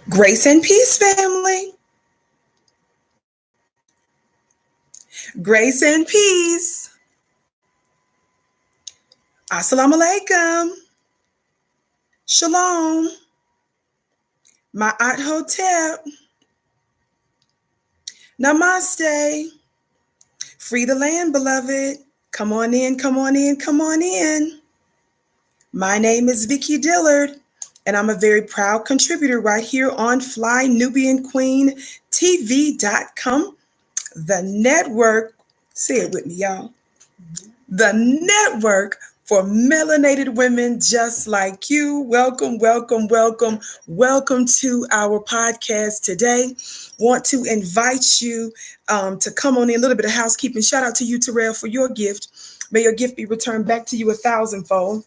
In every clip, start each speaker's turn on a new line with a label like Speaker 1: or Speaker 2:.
Speaker 1: Grace and peace, family. Grace and peace. Assalamu alaikum. Shalom. Ma'at hotep. Namaste. Free the land, beloved. Come on in, come on in, come on in. My name is Vicky Dillard, and I'm a very proud contributor right here on FlyNubianQueenTV.com, the network. Say it with me, y'all. The network for melanated women just like you. Welcome, welcome, welcome, welcome to our podcast today. Want to invite you to come on in. A little bit of housekeeping. Shout out to you, Terrell, for your gift. May your gift be returned back to you 1,000-fold.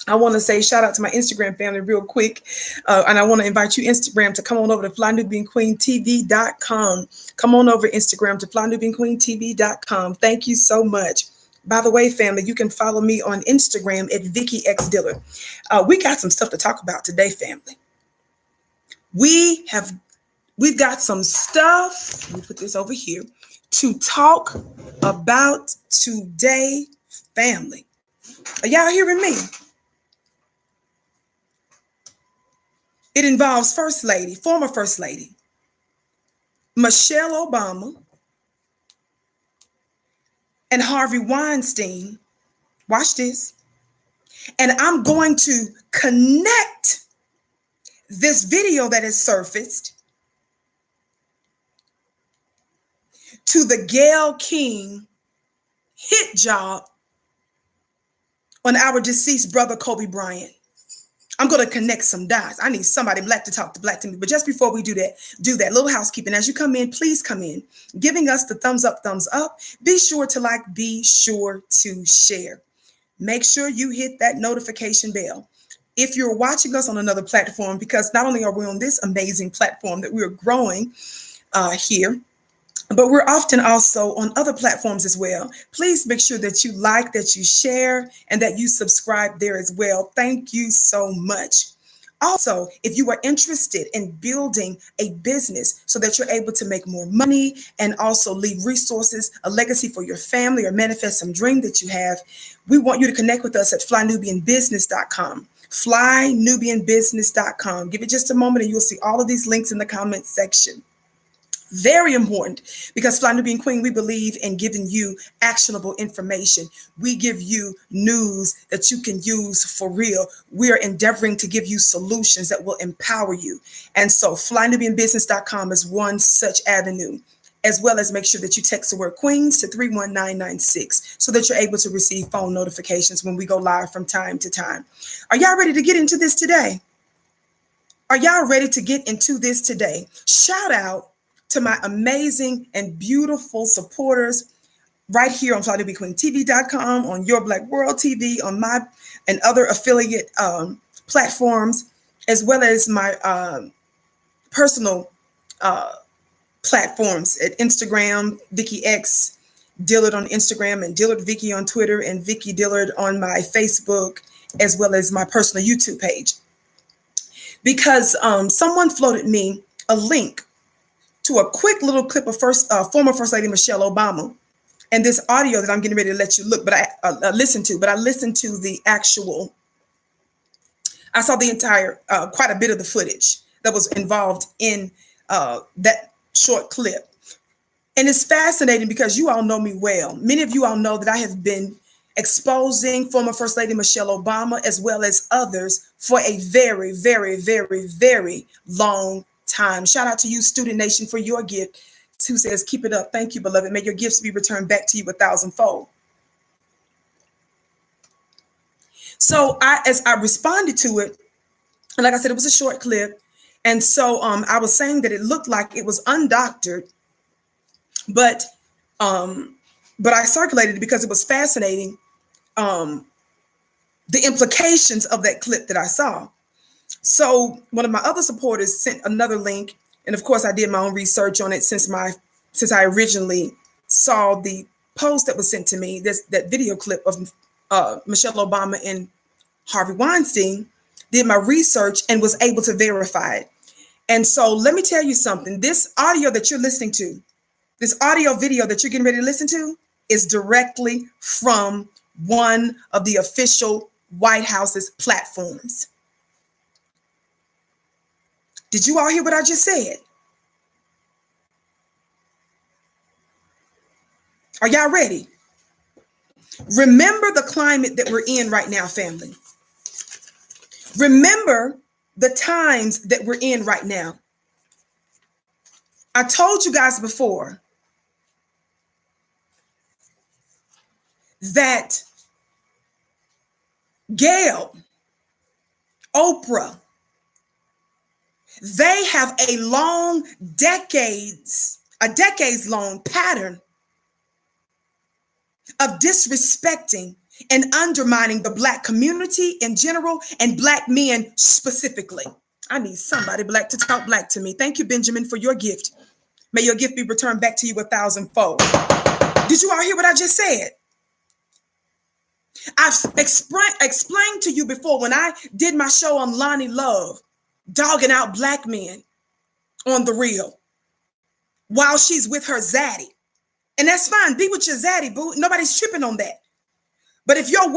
Speaker 1: I want to say shout out to my Instagram family real quick. And I want to invite you Instagram to come on over to FlyNubianQueenTV.com. Come on over Instagram to FlyNubianQueenTV.com. Thank you so much. By the way, family, you can follow me on Instagram at Vicky X Dillard. We got some stuff to talk about today, family. We've got some stuff. Let me put this over here to talk about today, family. Are y'all hearing me? It involves First Lady, former First Lady, Michelle Obama, and Harvey Weinstein. Watch this. And I'm going to connect this video that has surfaced to the Gayle King hit job on our deceased brother, Kobe Bryant. I'm going to connect some dots. I need somebody black to talk to black to me. But just before we do that little housekeeping. As you come in, please come in, giving us the thumbs up, thumbs up. Be sure to like, be sure to share. Make sure you hit that notification bell. If you're watching us on another platform, because not only are we on this amazing platform that we are growing here, but we're often also on other platforms as well. Please make sure that you like, that you share, and that you subscribe there as well. Thank you so much. Also, if you are interested in building a business so that you're able to make more money and also leave resources, a legacy for your family, or manifest some dream that you have, we want you to connect with us at FlyNubianBusiness.com. FlyNubianBusiness.com. Give it just a moment and you'll see all of these links in the comment section. Very important, because Fly Nubian Queen, we believe in giving you actionable information. We give you news that you can use for real. We are endeavoring to give you solutions that will empower you. And so FlyNubianBusiness.com is one such avenue, as well as make sure that you text the word Queens to 31996 so that you're able to receive phone notifications when we go live from time to time. Are y'all ready to get into this today? Are y'all ready to get into this today? Shout out to my amazing and beautiful supporters right here on FlyNubianQueenTV.com, on Your Black World TV, on my and other affiliate platforms, as well as my personal platforms at Instagram, Vicky X Dillard on Instagram, and Dillard Vicky on Twitter, and Vicky Dillard on my Facebook, as well as my personal YouTube page. Because someone floated me a link to a quick little clip of former First Lady Michelle Obama, and this audio that I'm getting ready to let you look, but I listened to the actual. I saw the entire, quite a bit of the footage that was involved in that short clip, and it's fascinating because you all know me well. Many of you all know that I have been exposing former First Lady Michelle Obama as well as others for a very, very, very, very long time. Shout out to you, Student Nation, for your gift, who says, keep it up. Thank you, beloved. May your gifts be returned back to you 1,000-fold. So as I responded to it, and like I said, it was a short clip. And so I was saying that it looked like it was undoctored, but I circulated it because it was fascinating, the implications of that clip that I saw. So one of my other supporters sent another link, and of course I did my own research on it since I originally saw the post that was sent to me, that video clip of Michelle Obama and Harvey Weinstein. Did my research and was able to verify it. And so let me tell you something. This audio that you're listening to, this audio video that you're getting ready to listen to is directly from one of the official White House's platforms. Did you all hear what I just said? Are y'all ready? Remember the climate that we're in right now, family. Remember the times that we're in right now. I told you guys before that Gayle, Oprah, they have a decades-long pattern of disrespecting and undermining the Black community in general and Black men specifically. I need somebody Black to talk Black to me. Thank you, Benjamin, for your gift. May your gift be returned back to you 1,000-fold. Did you all hear what I just said? I've explained to you before when I did my show on Lonnie Love, dogging out Black men on the real while she's with her zaddy. And that's fine. Be with your zaddy, boo. Nobody's tripping on that. But if your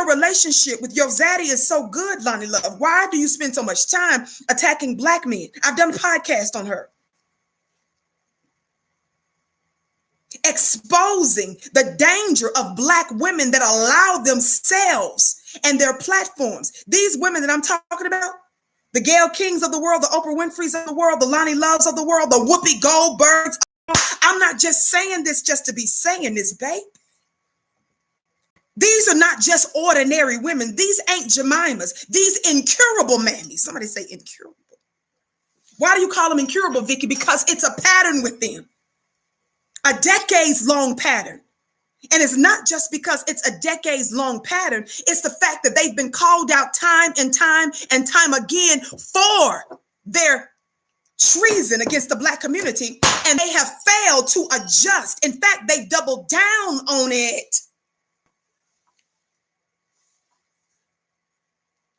Speaker 1: relationship with your zaddy is so good, Lonnie Love, why do you spend so much time attacking Black men? I've done a podcast on her. Exposing the danger of Black women that allow themselves and their platforms. These women that I'm talking about, the Gayle Kings of the world, the Oprah Winfreys of the world, the Lonnie Loves of the world, the Whoopi Goldbergs. I'm not just saying this just to be saying this, babe. These are not just ordinary women. These ain't Jemimas. These incurable mammies. Somebody say incurable. Why do you call them incurable, Vicky? Because it's a pattern with them. A decades-long pattern. And it's not just because it's a decades-long pattern. It's the fact that they've been called out time and time and time again for their treason against the Black community. And they have failed to adjust. In fact, they've doubled down on it.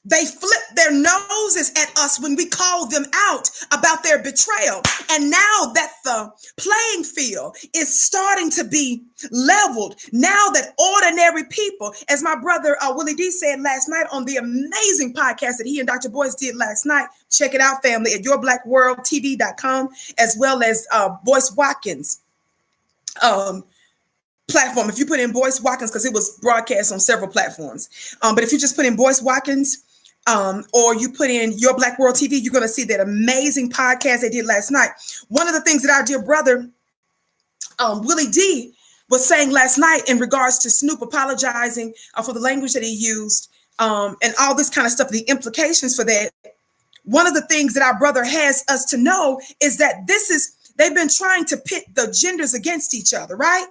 Speaker 1: They flip their noses at us when we call them out about their betrayal. And now that the playing field is starting to be leveled, now that ordinary people, as my brother Willie D said last night on the amazing podcast that he and Dr. Boyce did last night, check it out, family, at yourblackworldtv.com, as well as Boyce Watkins platform. If you put in Boyce Watkins, because it was broadcast on several platforms. But if you just put in Boyce Watkins, or you put in Your Black World TV, you're going to see that amazing podcast they did last night. One of the things that our dear brother, Willie D, was saying last night in regards to Snoop apologizing for the language that he used and all this kind of stuff, the implications for that. One of the things that our brother has us to know is that they've been trying to pit the genders against each other, right?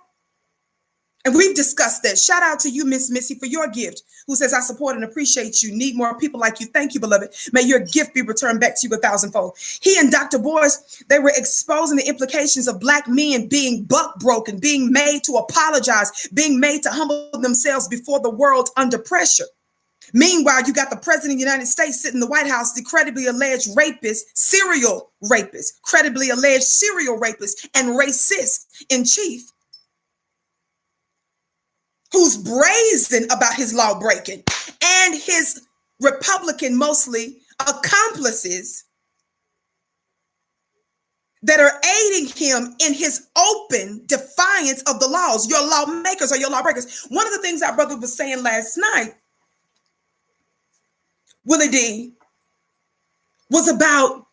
Speaker 1: And we've discussed that. Shout out to you, Miss Missy, for your gift, who says, I support and appreciate you. Need more people like you. Thank you, beloved. May your gift be returned back to you 1,000-fold. He and Dr. Boyce, they were exposing the implications of Black men being buck broken, being made to apologize, being made to humble themselves before the world under pressure. Meanwhile, you got the president of the United States sitting in the White House, the credibly alleged serial rapist, and racist in chief, who's brazen about his law breaking, and his Republican, mostly accomplices that are aiding him in his open defiance of the laws. Your lawmakers or your lawbreakers. One of the things our brother was saying last night, Willie D, was about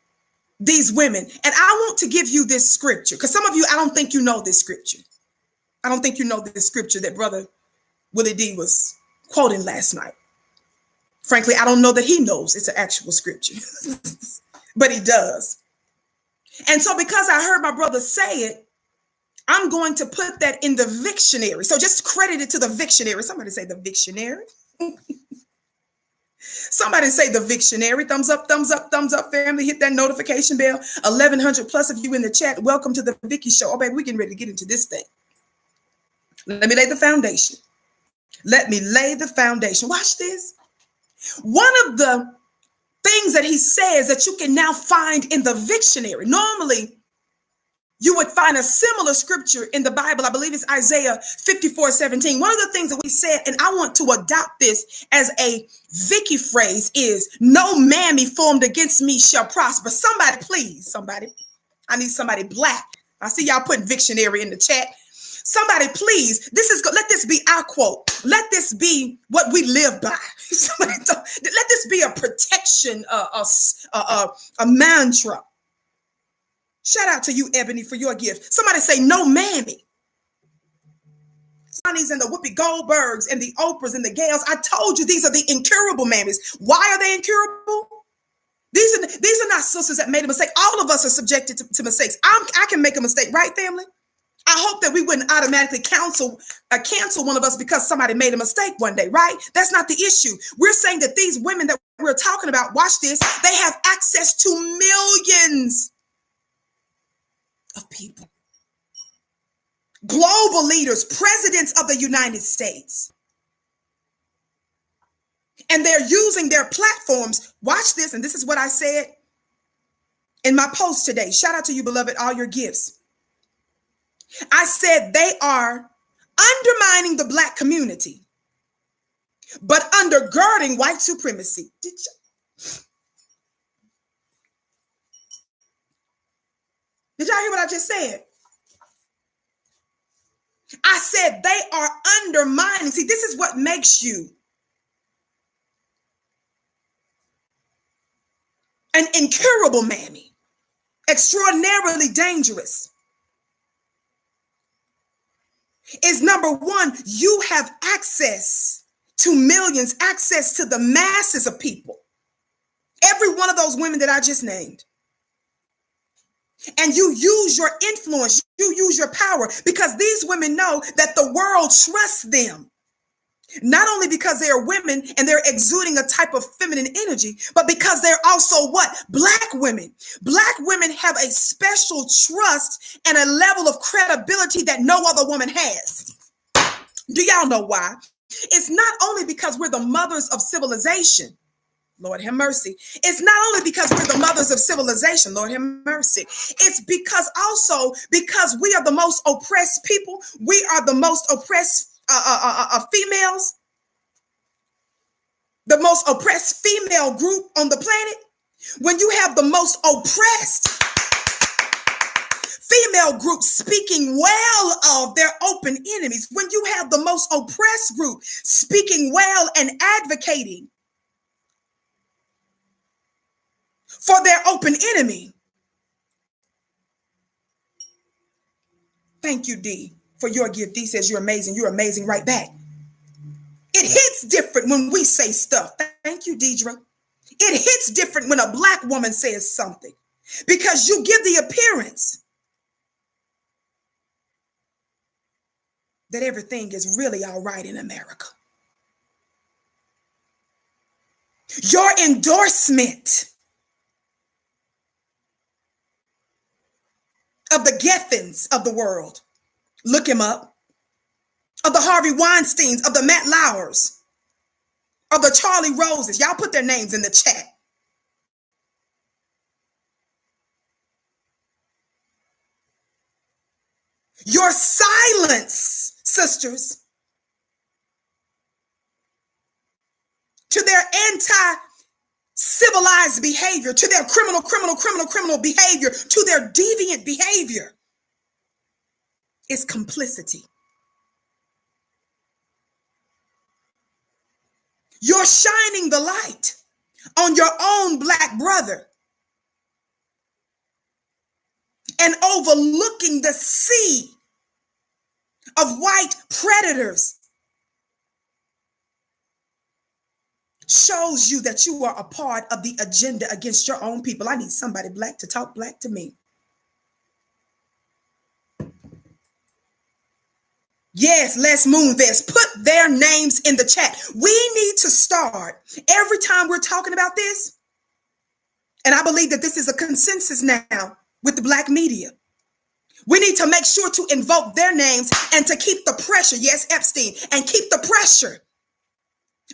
Speaker 1: these women. And I want to give you this scripture, because some of you, I don't think you know this scripture. I don't think you know this scripture that brother Willie D was quoting last night. Frankly, I don't know that he knows it's an actual scripture, but he does. And so because I heard my brother say it, I'm going to put that in the Victionary. So just credit it to the Victionary. Somebody say the Victionary. Somebody say the Victionary. Thumbs up, family. Hit that notification bell. 1,100 plus of you in the chat. Welcome to the Vicky Show. Oh, baby, we're getting ready to get into this thing. Let me lay the foundation. Watch this. One of the things that he says that you can now find in the dictionary. Normally, you would find a similar scripture in the Bible. I believe it's Isaiah 54:17. One of the things that we said, and I want to adopt this as a Vicky phrase, is no mammy formed against me shall prosper. Somebody, please, somebody. I need somebody black. I see y'all putting Victionary in the chat. Somebody, please, let this be our quote. Let this be what we live by. Let this be a protection, a mantra. Shout out to you, Ebony, for your gift. Somebody say, no mammy. Sonny's and the Whoopi Goldbergs and the Oprahs and the Gayles. I told you these are the incurable mammies. Why are they incurable? These are not sisters that made a mistake. All of us are subjected to mistakes. I can make a mistake, right, family? I hope that we wouldn't automatically cancel one of us because somebody made a mistake one day, right? That's not the issue. We're saying that these women that we're talking about, watch this, they have access to millions of people. Global leaders, presidents of the United States. And they're using their platforms. Watch this, and this is what I said in my post today. Shout out to you, beloved, all your gifts. I said they are undermining the Black community, but undergirding white supremacy. Did y'all hear what I just said? I said they are undermining. See, this is what makes you an incurable mammy, extraordinarily dangerous. Is number one, you have access to millions, access to the masses of people. Every one of those women that I just named. And you use your influence, you use your power, because these women know that the world trusts them. Not only because they are women and they're exuding a type of feminine energy, but because they're also what? Black women. Black women have a special trust and a level of credibility that no other woman has. Do y'all know why? It's not only because we're the mothers of civilization. Lord have mercy. It's not only because we're the mothers of civilization. Lord have mercy. It's because we are the most oppressed people. We are the most oppressed females, the most oppressed female group on the planet. When you have the most oppressed female group speaking well of their open enemies, when you have the most oppressed group speaking well and advocating for their open enemy. Thank you, D, for your gift. D says you're amazing. You're amazing right back. It hits different when we say stuff. Thank you, Deidre. It hits different when a Black woman says something because you give the appearance that everything is really all right in America. Your endorsement of the Gethins of the world, look him up, of the Harvey Weinsteins, of the Matt Lauers, of the Charlie Roses. Y'all put their names in the chat. Your silence, sisters, to their anti-civilized behavior, to their criminal behavior, to their deviant behavior, is complicity. You're shining the light on your own Black brother and overlooking the sea of white predators shows you that you are a part of the agenda against your own people. I need somebody Black to talk Black to me. Yes, Les Moonves, put their names in the chat. We need to start every time we're talking about this. And I believe that this is a consensus now with the Black media. We need to make sure to invoke their names and to keep the pressure. Yes, Epstein, and keep the pressure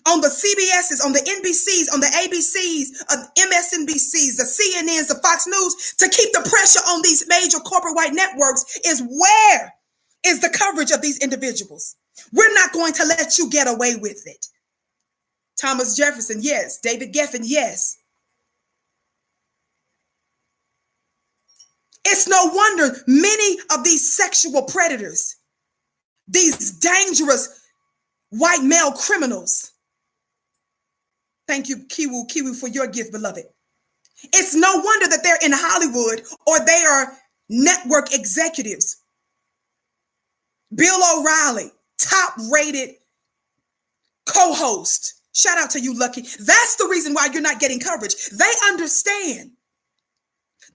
Speaker 1: on the CBSs, on the NBCs, on the ABCs, MSNBCs, the CNNs, the Fox News, to keep the pressure on these major corporate white networks is where is the coverage of these individuals. We're not going to let you get away with it. Thomas Jefferson, yes. David Geffen, yes. It's no wonder many of these sexual predators, these dangerous white male criminals. Thank you, Kiwu, for your gift, beloved. It's no wonder that they're in Hollywood or they are network executives. Bill O'Reilly, top-rated co-host. Shout out to you, Lucky. That's the reason why you're not getting coverage. They understand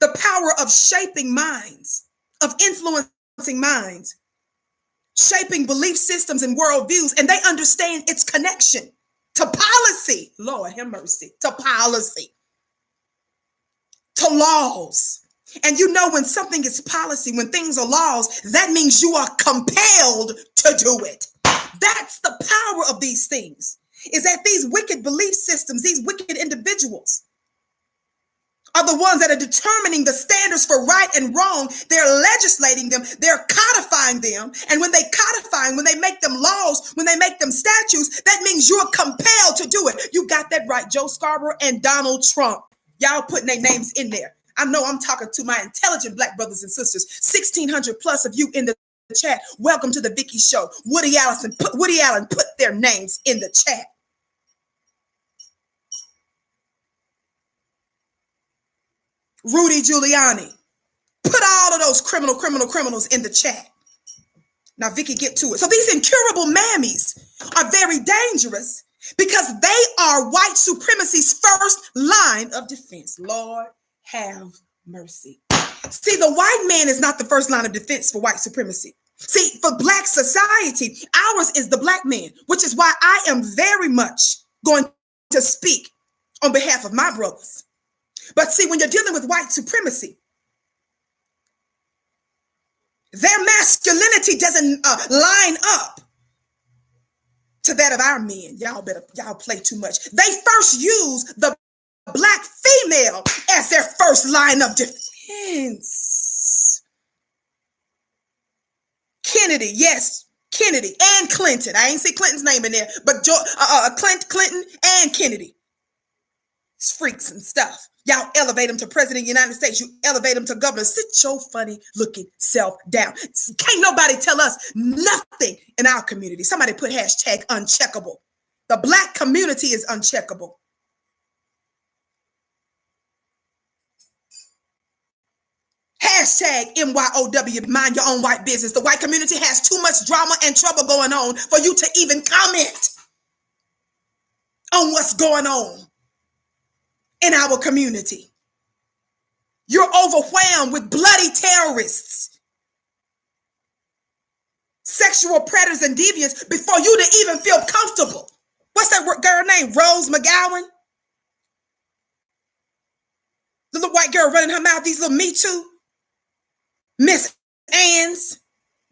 Speaker 1: the power of shaping minds, of influencing minds, shaping belief systems and worldviews, and they understand its connection to policy. Lord have mercy. To policy. To laws. And you know when something is policy, when things are laws, that means you are compelled to do it. That's the power of these things, is that these wicked belief systems, these wicked individuals are the ones that are determining the standards for right and wrong. They're legislating them. They're codifying them. And when they codify, when they make them laws, when they make them statutes, that means you're compelled to do it. You got that right. Joe Scarborough and Donald Trump. Y'all putting their names in there. I know I'm talking to my intelligent Black brothers and sisters. 1,600 plus of you in the chat. Welcome to the Vicky Show. Woody Allen put their names in the chat. Rudy Giuliani, put all of those criminals in the chat. Now, Vicky, get to it. So these incurable mammies are very dangerous because they are white supremacy's first line of defense. Lord, have mercy. See, the white man is not the first line of defense for white supremacy. See, for Black society, ours is the Black man, which is why I am very much going to speak on behalf of my brothers. But see, when you're dealing with white supremacy, their masculinity doesn't line up to that of our men. Y'all play too much. They first use the Black female as their first line of defense. Kennedy, yes, Kennedy and Clinton. I ain't see Clinton's name in there, but Clinton and Kennedy. It's freaks and stuff. Y'all elevate them to president of the United States. You elevate them to governor. Sit your funny looking self down. Can't nobody tell us nothing in our community. Somebody put hashtag uncheckable. The Black community is uncheckable. Hashtag MYOW, mind your own white business. The white community has too much drama and trouble going on for you to even comment on what's going on in our community. You're overwhelmed with bloody terrorists, sexual predators and deviants before you to even feel comfortable. What's that girl name? Rose McGowan? The little white girl running her mouth, these little Me Too. Miss Ann's.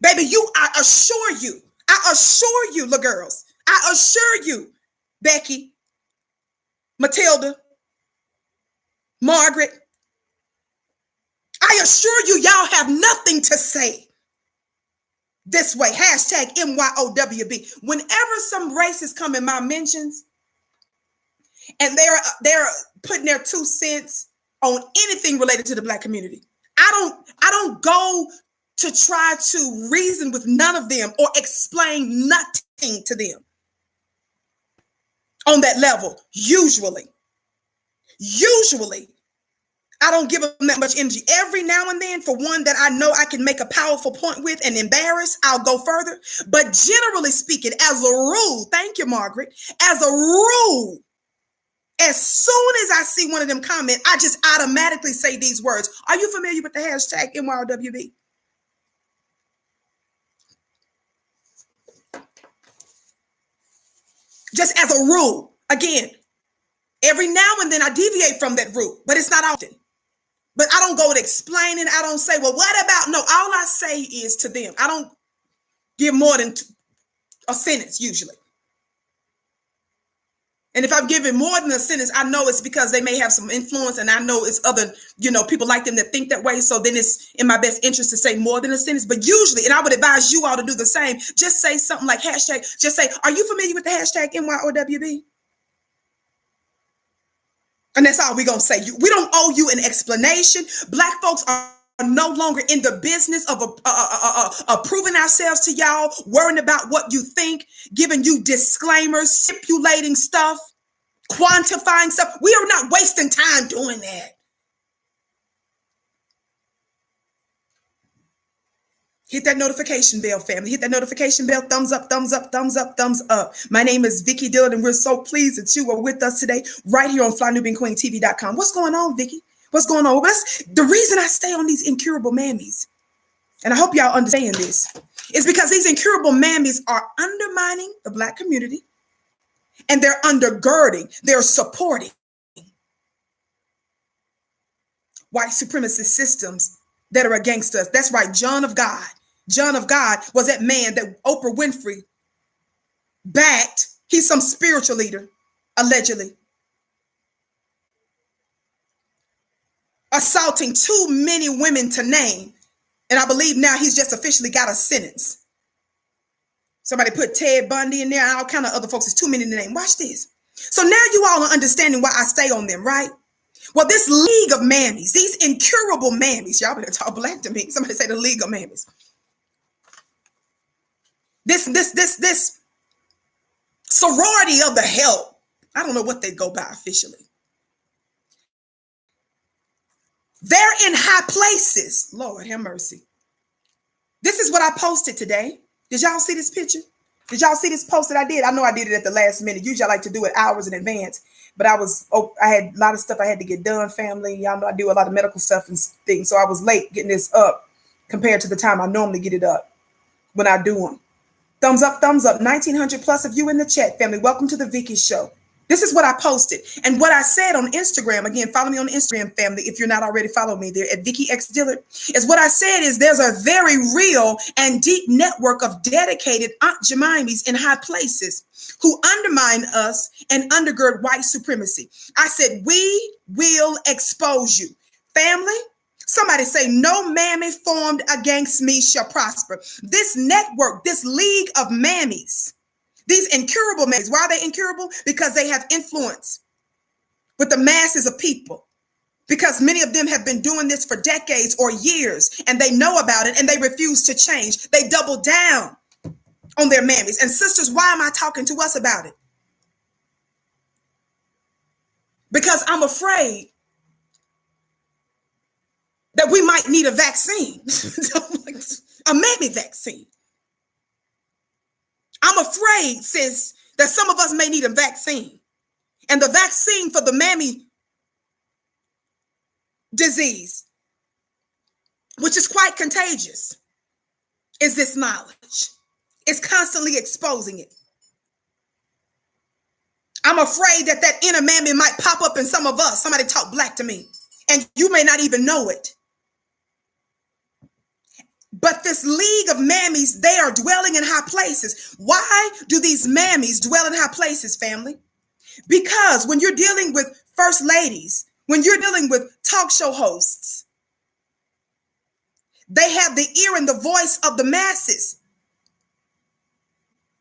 Speaker 1: Baby, I assure you, little girls, I assure you, Becky, Matilda, Margaret, I assure you, y'all have nothing to say this way. Hashtag MYOWB. Whenever some racists come in my mentions and they're putting their 2 cents on anything related to the Black community, I don't go to try to reason with none of them or explain nothing to them on that level. Usually, I don't give them that much energy. Every now and then, for one that I know I can make a powerful point with and embarrass, I'll go further. But generally speaking, as a rule, thank you, Margaret, as a rule, as soon as I see one of them comment, I just automatically say these words. Are you familiar with the hashtag MYOWB? Just as a rule. Again, every now and then I deviate from that rule, but it's not often. But I don't go to explaining. I don't say, well, what about? No, all I say is to them. I don't give more than a sentence usually. And if I'm giving more than a sentence, I know it's because they may have some influence, and I know it's other, people like them that think that way. So then it's in my best interest to say more than a sentence. But usually, and I would advise you all to do the same, just say something like hashtag, just say, are you familiar with the hashtag NYOWB? And that's all we're going to say. We don't owe you an explanation. Black folks are no longer in the business of proving ourselves to y'all, worrying about what you think, giving you disclaimers, stipulating stuff, quantifying stuff. We are not wasting time doing that. Hit that notification bell, family. Hit that notification bell. Thumbs up, thumbs up, thumbs up, thumbs up. My name is Vicki Dillon, and we're so pleased that you are with us today, right here on FlyNubianQueenTV.com. What's going on, Vicki? What's going on? The reason I stay on these incurable mammies, and I hope y'all understand this, is because these incurable mammies are undermining the Black community, and they're undergirding, they're supporting white supremacist systems that are against us. That's right, John of God. John of God was that man that Oprah Winfrey backed. He's some spiritual leader, allegedly. Assaulting too many women to name. And I believe now he's just officially got a sentence. Somebody put Ted Bundy in there and all kind of other folks. It's too many to name. Watch this. So now you all are understanding why I stay on them, right? Well, this league of mammies, these incurable mammies, y'all better talk Black to me. Somebody say the league of mammies. This sorority of the help. I don't know what they go by officially. They're in high places. Lord have mercy. This is what I posted today. Did y'all see this picture? Did y'all see this post that I did? I know I did it at the last minute. Usually I like to do it hours in advance. But I had a lot of stuff I had to get done, family. Y'all know I do a lot of medical stuff and things. So I was late getting this up compared to the time I normally get it up when I do them. Thumbs up, 1,900 plus of you in the chat, family. Welcome to the Vicki Show. This is what I posted. And what I said on Instagram, again, follow me on Instagram, family, if you're not already following me there at Vicki X Dillard, is what I said is there's a very real and deep network of dedicated Aunt Jemimas in high places who undermine us and undergird white supremacy. I said, we will expose you. Family, somebody say, no mammy formed against me shall prosper. This network, this league of mammies, these incurable mammies, why are they incurable? Because they have influence with the masses of people. Because many of them have been doing this for decades or years, and they know about it and they refuse to change. They double down on their mammies. And sisters, why am I talking to us about it? Because I'm afraid that we might need a vaccine, a mammy vaccine. I'm afraid, sis, that some of us may need a vaccine. And the vaccine for the mammy disease, which is quite contagious, is this knowledge. It's constantly exposing it. I'm afraid that that inner mammy might pop up in some of us. Somebody talk Black to me. And you may not even know it. But this league of mammies, they are dwelling in high places. Why do these mammies dwell in high places, family? Because when you're dealing with first ladies, when you're dealing with talk show hosts, they have the ear and the voice of the masses.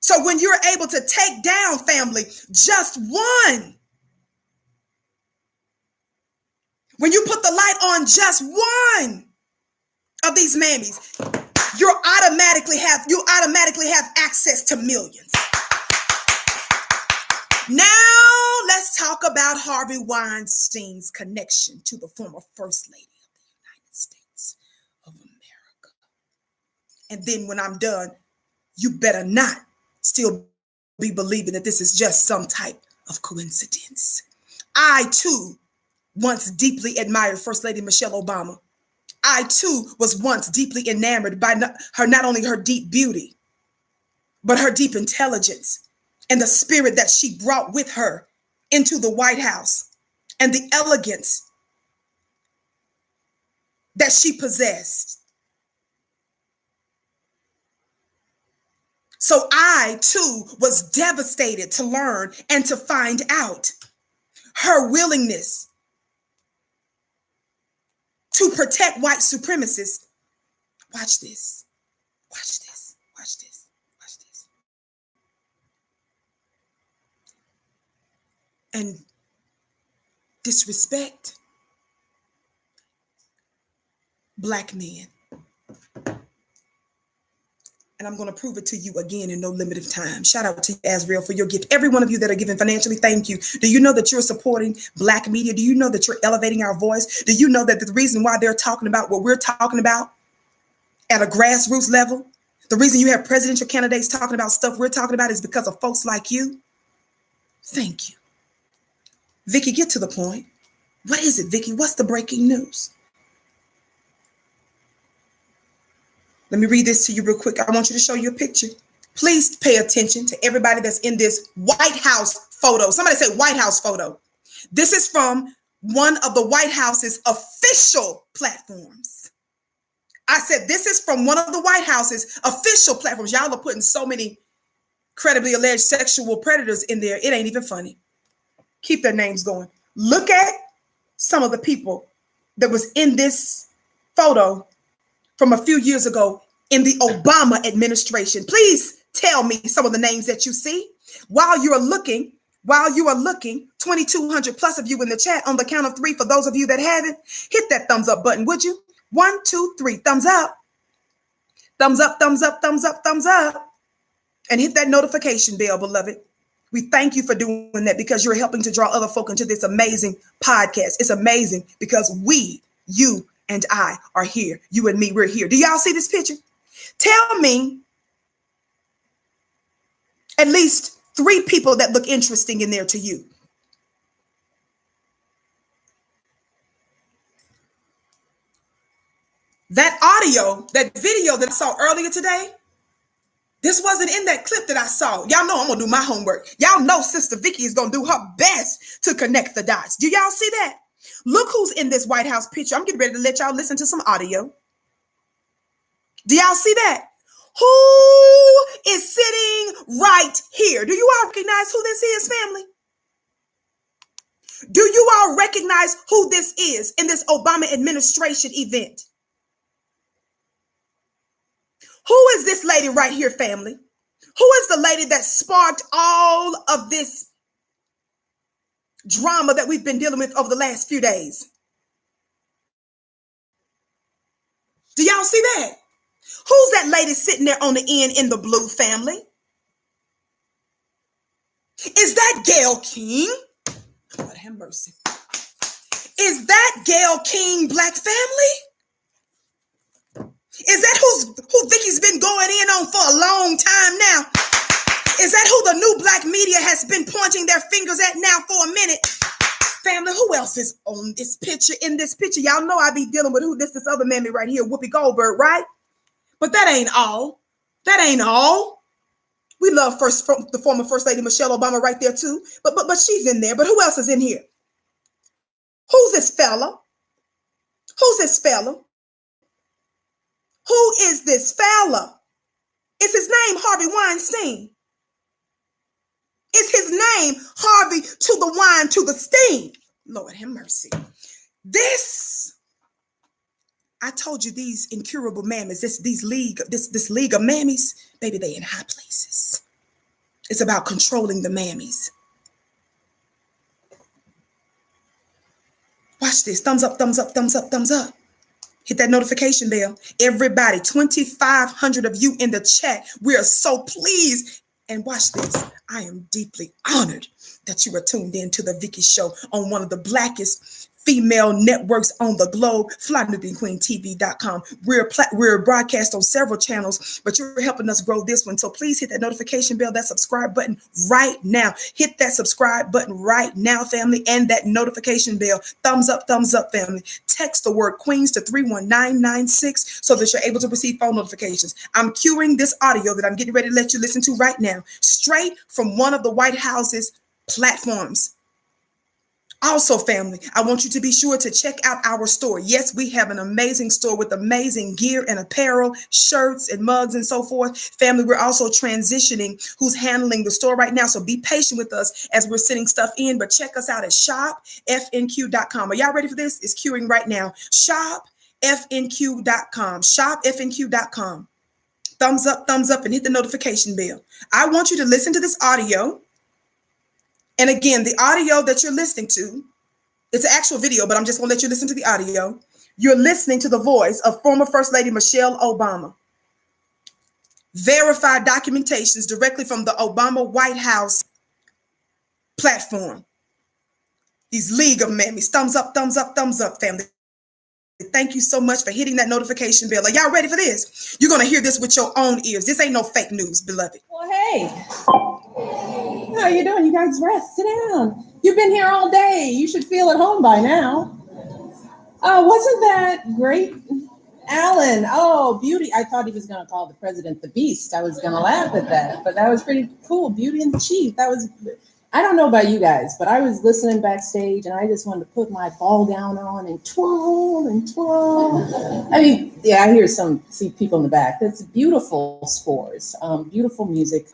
Speaker 1: So when you're able to take down, family, just one, when you put the light on just one of these mammies, you automatically have access to millions. Now let's talk about Harvey Weinstein's connection to the former First Lady of the United States of America. And then when I'm done, you better not still be believing that this is just some type of coincidence. I too once deeply admired First Lady Michelle Obama. I too was once deeply enamored by not only her deep beauty, but her deep intelligence and the spirit that she brought with her into the White House and the elegance that she possessed. So I too was devastated to learn and to find out her willingness to protect white supremacists. Watch this. Watch this. Watch this. Watch this. And disrespect Black men. And I'm going to prove it to you again in no limit of time. Shout out to you, Azrael, for your gift. Every one of you that are giving financially, thank you. Do you know that you're supporting Black media? Do you know that you're elevating our voice? Do you know that the reason why they're talking about what we're talking about at a grassroots level, the reason you have presidential candidates talking about stuff we're talking about is because of folks like you? Thank you. Vicky, get to the point. What is it, Vicky? What's the breaking news? Let me read this to you real quick. I want you to show you a picture. Please pay attention to everybody that's in this White House photo. Somebody say White House photo. This is from one of the White House's official platforms. I said this is from one of the White House's official platforms. Y'all are putting so many credibly alleged sexual predators in there. It ain't even funny. Keep their names going. Look at some of the people that was in this photo from a few years ago in the Obama administration. Please tell me some of the names that you see. While you are looking, 2,200 plus of you in the chat, on the count of 3, for those of you that haven't, hit that thumbs up button, would you? 1, 2, 3, thumbs up. Thumbs up, thumbs up, thumbs up, thumbs up. And hit that notification bell, beloved. We thank you for doing that because you're helping to draw other folk into this amazing podcast. It's amazing because we, you, and I are here. You and me, we're here. Do y'all see this picture? Tell me at least 3 people that look interesting in there to you. That audio, that video that I saw earlier today, this wasn't in that clip that I saw. Y'all know I'm going to do my homework. Y'all know Sister Vicky is going to do her best to connect the dots. Do y'all see that? Look who's in this White House picture. I'm getting ready to let y'all listen to some audio. Do y'all see that? Who is sitting right here? Do you all recognize who this is, family? Do you all recognize who this is in this Obama administration event? Who is this lady right here, family? Who is the lady that sparked all of this drama that we've been dealing with over the last few days? Do y'all see that? Who's that lady sitting there on the end in the blue, family? Is that Gayle King? Lord have mercy. Is that Gayle King, Black family? Is that who Vicky's been going in on for a long time now? Is that who the new Black media has been pointing their fingers at now for a minute? Family, who else is on this picture? In this picture, y'all know I be dealing with who this other mammy right here, Whoopi Goldberg, right? But that ain't all. That ain't all. We love the former First Lady Michelle Obama right there too. But she's in there. But who else is in here? Who's this fella? Who's this fella? Who is this fella? Is his name Harvey Weinstein? Is his name Harvey to the wine to the steam? Lord have mercy. This, I told you, these incurable mammies, this league of mammies, baby, they in high places. It's about controlling the mammies. Watch this. Thumbs up, thumbs up, thumbs up, thumbs up. Hit that notification bell. Everybody, 2,500 of you in the chat. We are so pleased. And watch this. I am deeply honored that you are tuned in to the Vicky Show on one of the blackest female networks on the globe, FlyNubianQueenTV.com. We're broadcast on several channels, but you're helping us grow this one. So please hit that notification bell, that subscribe button right now. Hit that subscribe button right now, family, and that notification bell. Thumbs up, family. Text the word Queens to 31996 so that you're able to receive phone notifications. I'm cueing this audio that I'm getting ready to let you listen to right now, straight from one of the White House's platforms. Also, family, I want you to be sure to check out our store. Yes, we have an amazing store with amazing gear and apparel, shirts and mugs and so forth. Family, we're also transitioning who's handling the store right now. So be patient with us as we're sending stuff in, but check us out at shopfnq.com. Are y'all ready for this? It's queuing right now. Shopfnq.com. Shopfnq.com. Thumbs up, and hit the notification bell. I want you to listen to this audio. And again, the audio that you're listening to, it's an actual video, but I'm just going to let you listen to the audio. You're listening to the voice of former First Lady Michelle Obama. Verified documentations directly from the Obama White House platform. These League of Mammies. Thumbs up, family. Thank you so much for hitting that notification bell. Are y'all ready for this? You're going to hear this with your own ears. This ain't no fake news, beloved.
Speaker 2: Well, hey. How you doing? You guys rest. Sit down. You've been here all day. You should feel at home by now. Wasn't that great? Alan. Oh, beauty. I thought he was going to call the president the beast. I was going to laugh at that, but that was pretty cool. Beauty and the chief. I don't know about you guys, but I was listening backstage and I just wanted to put my ball gown on and twirl and twirl. I mean, yeah, I see people in the back. That's beautiful scores, beautiful music.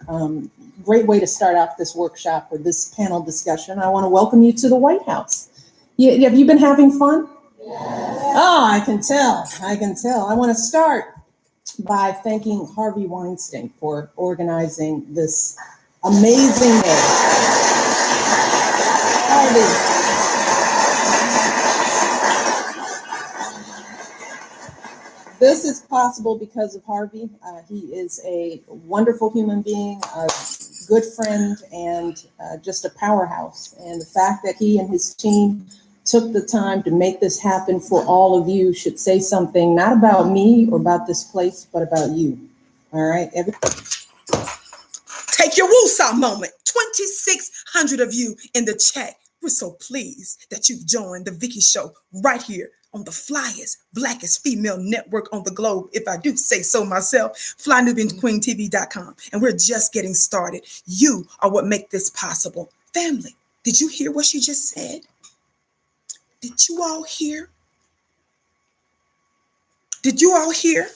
Speaker 2: Great way to start off this workshop or this panel discussion. I want to welcome you to the White House. Have you been having fun? Yes. Oh, I can tell. I want to start by thanking Harvey Weinstein for organizing this amazing day. Harvey. This is possible because of Harvey. He is a wonderful human being, a good friend, and just a powerhouse. And the fact that he and his team took the time to make this happen for all of you should say something, not about me or about this place, but about you. All right?
Speaker 1: Take your woosah moment. 2,600 of you in the chat. We're so pleased that you've joined the Vicky Show right here on the flyest, blackest female network on the globe, if I do say so myself, flynubianqueentv.com. And we're just getting started. You are what make this possible. Family, did you hear what she just said? Did you all hear? Did you all hear?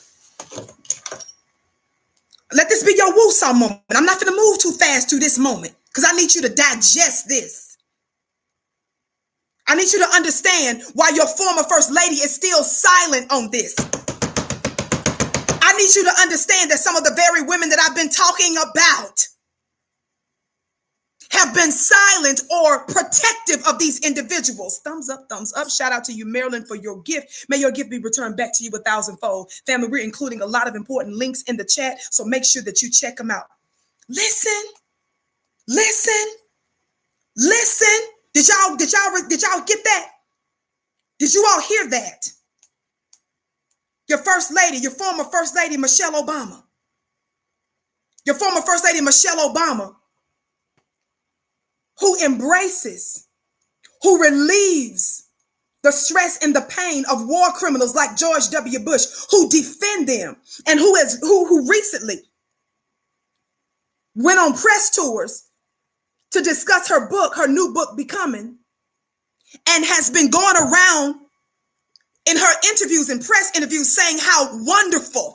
Speaker 1: Let this be your woosah moment. I'm not going to move too fast to this moment because I need you to digest this. I need you to understand why your former First Lady is still silent on this. I need you to understand that some of the very women that I've been talking about have been silent or protective of these individuals. Thumbs up, thumbs up. Shout out to you, Marilyn, for your gift. May your gift be returned back to you 1,000-fold. Family, we're including a lot of important links in the chat, so make sure that you check them out. Listen. Did y'all get that? Did you all hear that? Your First Lady, your former First Lady, Michelle Obama. Your former First Lady, Michelle Obama, who embraces, who relieves the stress and the pain of war criminals like George W. Bush, who defend them, and who recently went on press tours to discuss her new book, Becoming, and has been going around in her interviews and press interviews saying how wonderful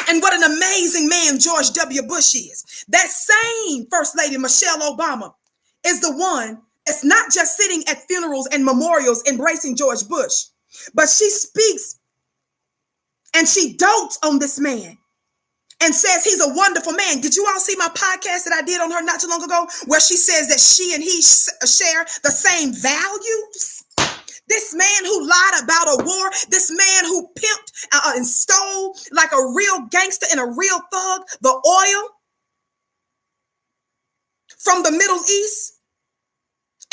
Speaker 1: and what an amazing man George W. Bush is. That same First Lady Michelle Obama is the one that's not just sitting at funerals and memorials embracing George Bush, but she speaks and she dotes on this man and says he's a wonderful man. Did you all see my podcast that I did on her not too long ago, where she says that she and he share the same values? This man who lied about a war, this man who pimped and stole like a real gangster and a real thug, the oil from the Middle East,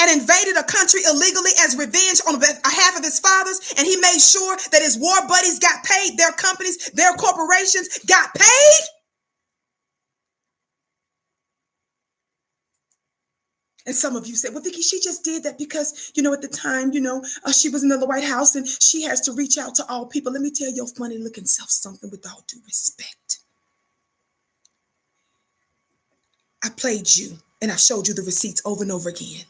Speaker 1: and invaded a country illegally as revenge on behalf of his fathers. And he made sure that his war buddies got paid, their companies, their corporations got paid. And some of you say, well, Vicky, she just did that because, at the time, she was in the White House and she has to reach out to all people. Let me tell your funny looking self something with all due respect. I played you and I showed you the receipts over and over again.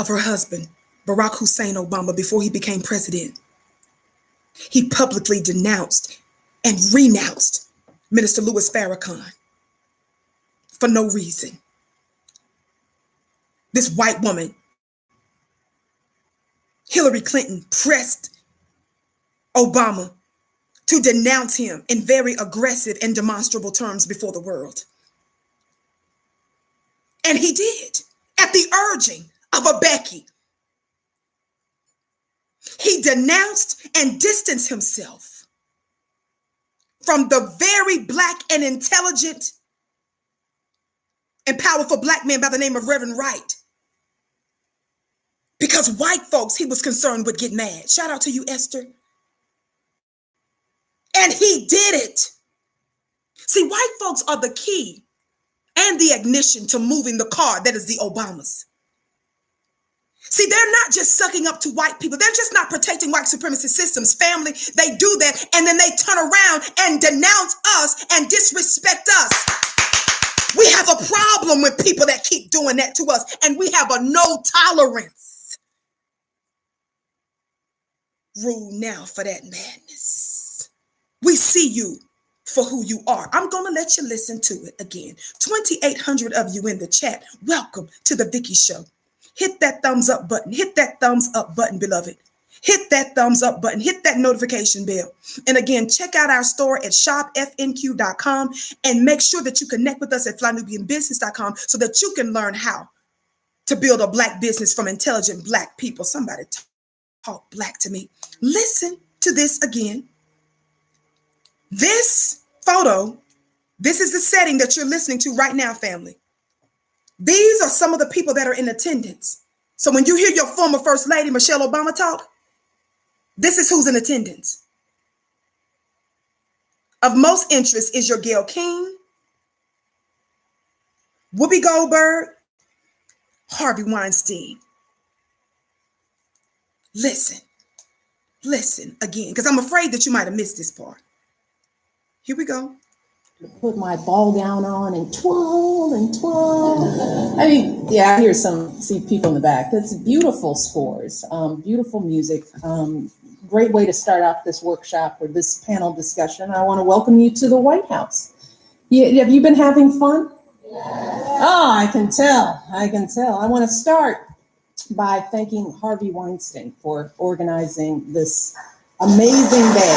Speaker 1: of her husband, Barack Hussein Obama, before he became president. He publicly denounced and renounced Minister Louis Farrakhan for no reason. This white woman, Hillary Clinton, pressed Obama to denounce him in very aggressive and demonstrable terms before the world. And he did, at the urging of a Becky. He denounced and distanced himself from the very black and intelligent and powerful black man by the name of Reverend Wright. Because white folks, he was concerned would get mad. Shout out to you, Esther. And he did it. See, white folks are the key and the ignition to moving the car that is the Obamas. See, they're not just sucking up to white people. They're just not protecting white supremacy systems. Family, they do that, and then they turn around and denounce us and disrespect us. We have a problem with people that keep doing that to us, and we have a no tolerance rule now for that madness. We see you for who you are. I'm going to let you listen to it again. 2,800 of you in the chat. Welcome to the Vicky Show. Hit that thumbs up button. Hit that thumbs up button, beloved. Hit that thumbs up button. Hit that notification bell. And again, check out our store at shopfnq.com and make sure that you connect with us at flynubianbusiness.com so that you can learn how to build a black business from intelligent black people. Somebody talk black to me. Listen to this again. This photo, this is the setting that you're listening to right now, family. These are some of the people that are in attendance. So when you hear your former First Lady, Michelle Obama, talk, this is who's in attendance. Of most interest is your Gayle King, Whoopi Goldberg, Harvey Weinstein. Listen again, because I'm afraid that you might have missed this part. Here we go.
Speaker 2: Put my ball gown on and twirl and twirl. I mean, yeah, I hear see people in the back. That's beautiful scores, beautiful music. Great way to start off this workshop or this panel discussion. I want to welcome you to the White House. Have you been having fun? Oh, I can tell. I want to start by thanking Harvey Weinstein for organizing this amazing day.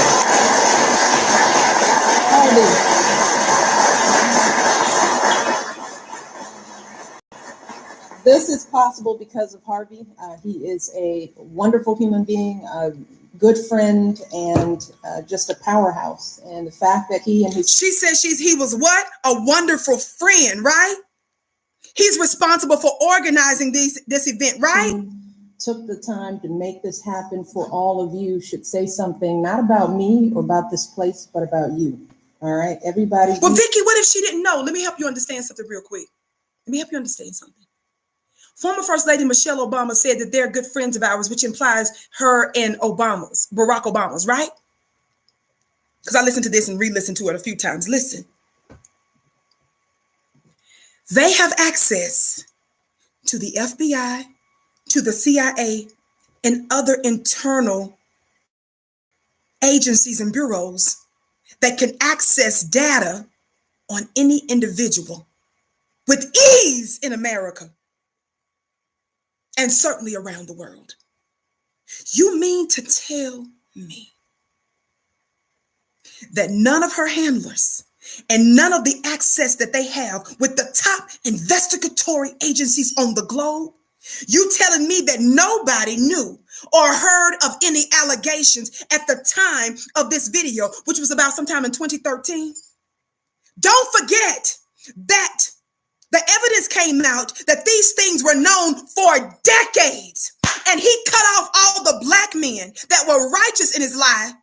Speaker 2: Harvey. This is possible because of Harvey. He is a wonderful human being, a good friend, and just a powerhouse. And the fact that he and his...
Speaker 1: She says he was what? A wonderful friend, right? He's responsible for organizing this event, right?
Speaker 2: Took the time to make this happen for all of you should say something, not about me or about this place, but about you. All right, everybody.
Speaker 1: Well, Vicky, what if she didn't know? Let me help you understand something real quick. Former First Lady Michelle Obama said that they're good friends of ours, which implies her and Barack Obama's, right? Because I listened to this and re-listened to it a few times. Listen. They have access to the FBI, to the CIA, and other internal agencies and bureaus that can access data on any individual with ease in America. And certainly around the world. You mean to tell me that none of her handlers and none of the access that they have with the top investigatory agencies on the globe, you telling me that nobody knew or heard of any allegations at the time of this video, which was about sometime in 2013? Don't forget that the evidence came out that these things were known for decades. And he cut off all the black men that were righteous in his life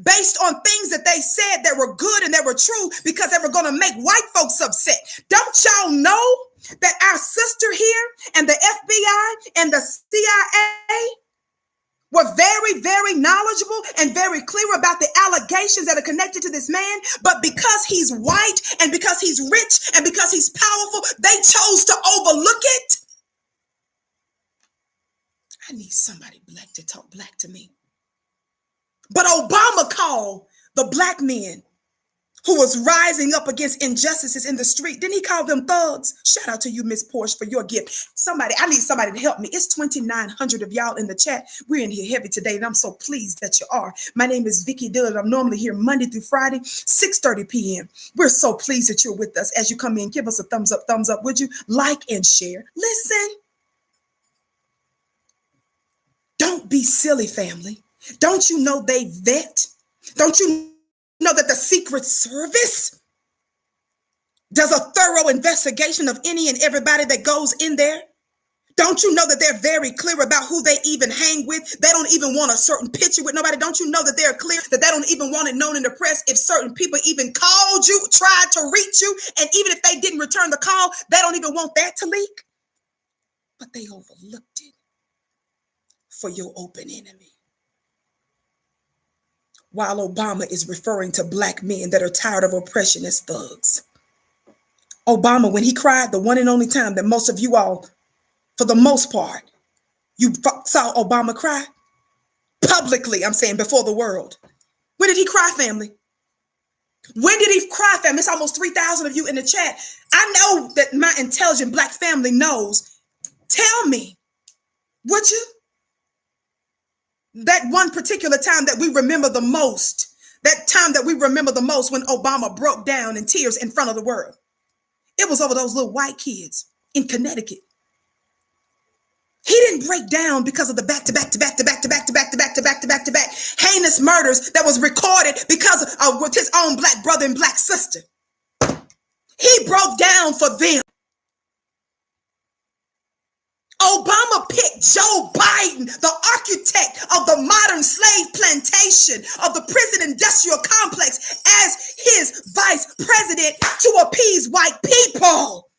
Speaker 1: based on things that they said that were good and that were true because they were going to make white folks upset. Don't y'all know that our sister here and the FBI and the CIA were very, very knowledgeable and very clear about the allegations that are connected to this man. But because he's white and because he's rich and because he's powerful, they chose to overlook it. need somebody black to talk black to me. But Obama called the black men who was rising up against injustices in the street. Didn't he call them thugs? Shout out to you, Miss Porsche, for your gift. Somebody, I need somebody to help me. It's 2,900 of y'all in the chat. We're in here heavy today, and I'm so pleased that you are. My name is Vicky Dillard. I'm normally here Monday through Friday, 6:30 p.m. We're so pleased that you're with us. As you come in, give us a thumbs up, would you? Like and share. Listen. Don't be silly, family. Don't you know they vet? Don't you know that the Secret Service does a thorough investigation of any and everybody that goes in there? Don't you know that they're very clear about who they even hang with? They don't even want a certain picture with nobody. Don't you know that they're clear that they don't even want it known in the press if certain people even called you, tried to reach you, and even if they didn't return the call, they don't even want that to leak? But they overlooked it for your open enemy. While Obama is referring to black men that are tired of oppression as thugs. Obama, when he cried, the one and only time that most of you all, for the most part, you saw Obama cry publicly, I'm saying, before the world. When did he cry, family? When did he cry, family? It's almost 3,000 of you in the chat. I know that my intelligent black family knows. Tell me, would you? That one particular time that we remember the most, when Obama broke down in tears in front of the world. It was over those little white kids in Connecticut. He didn't break down because of the back-to-back heinous murders that was recorded because of with his own black brother and black sister. He broke down for them. Obama picked Joe Biden, the architect of the modern slave plantation of the prison industrial complex, as his vice president to appease white people.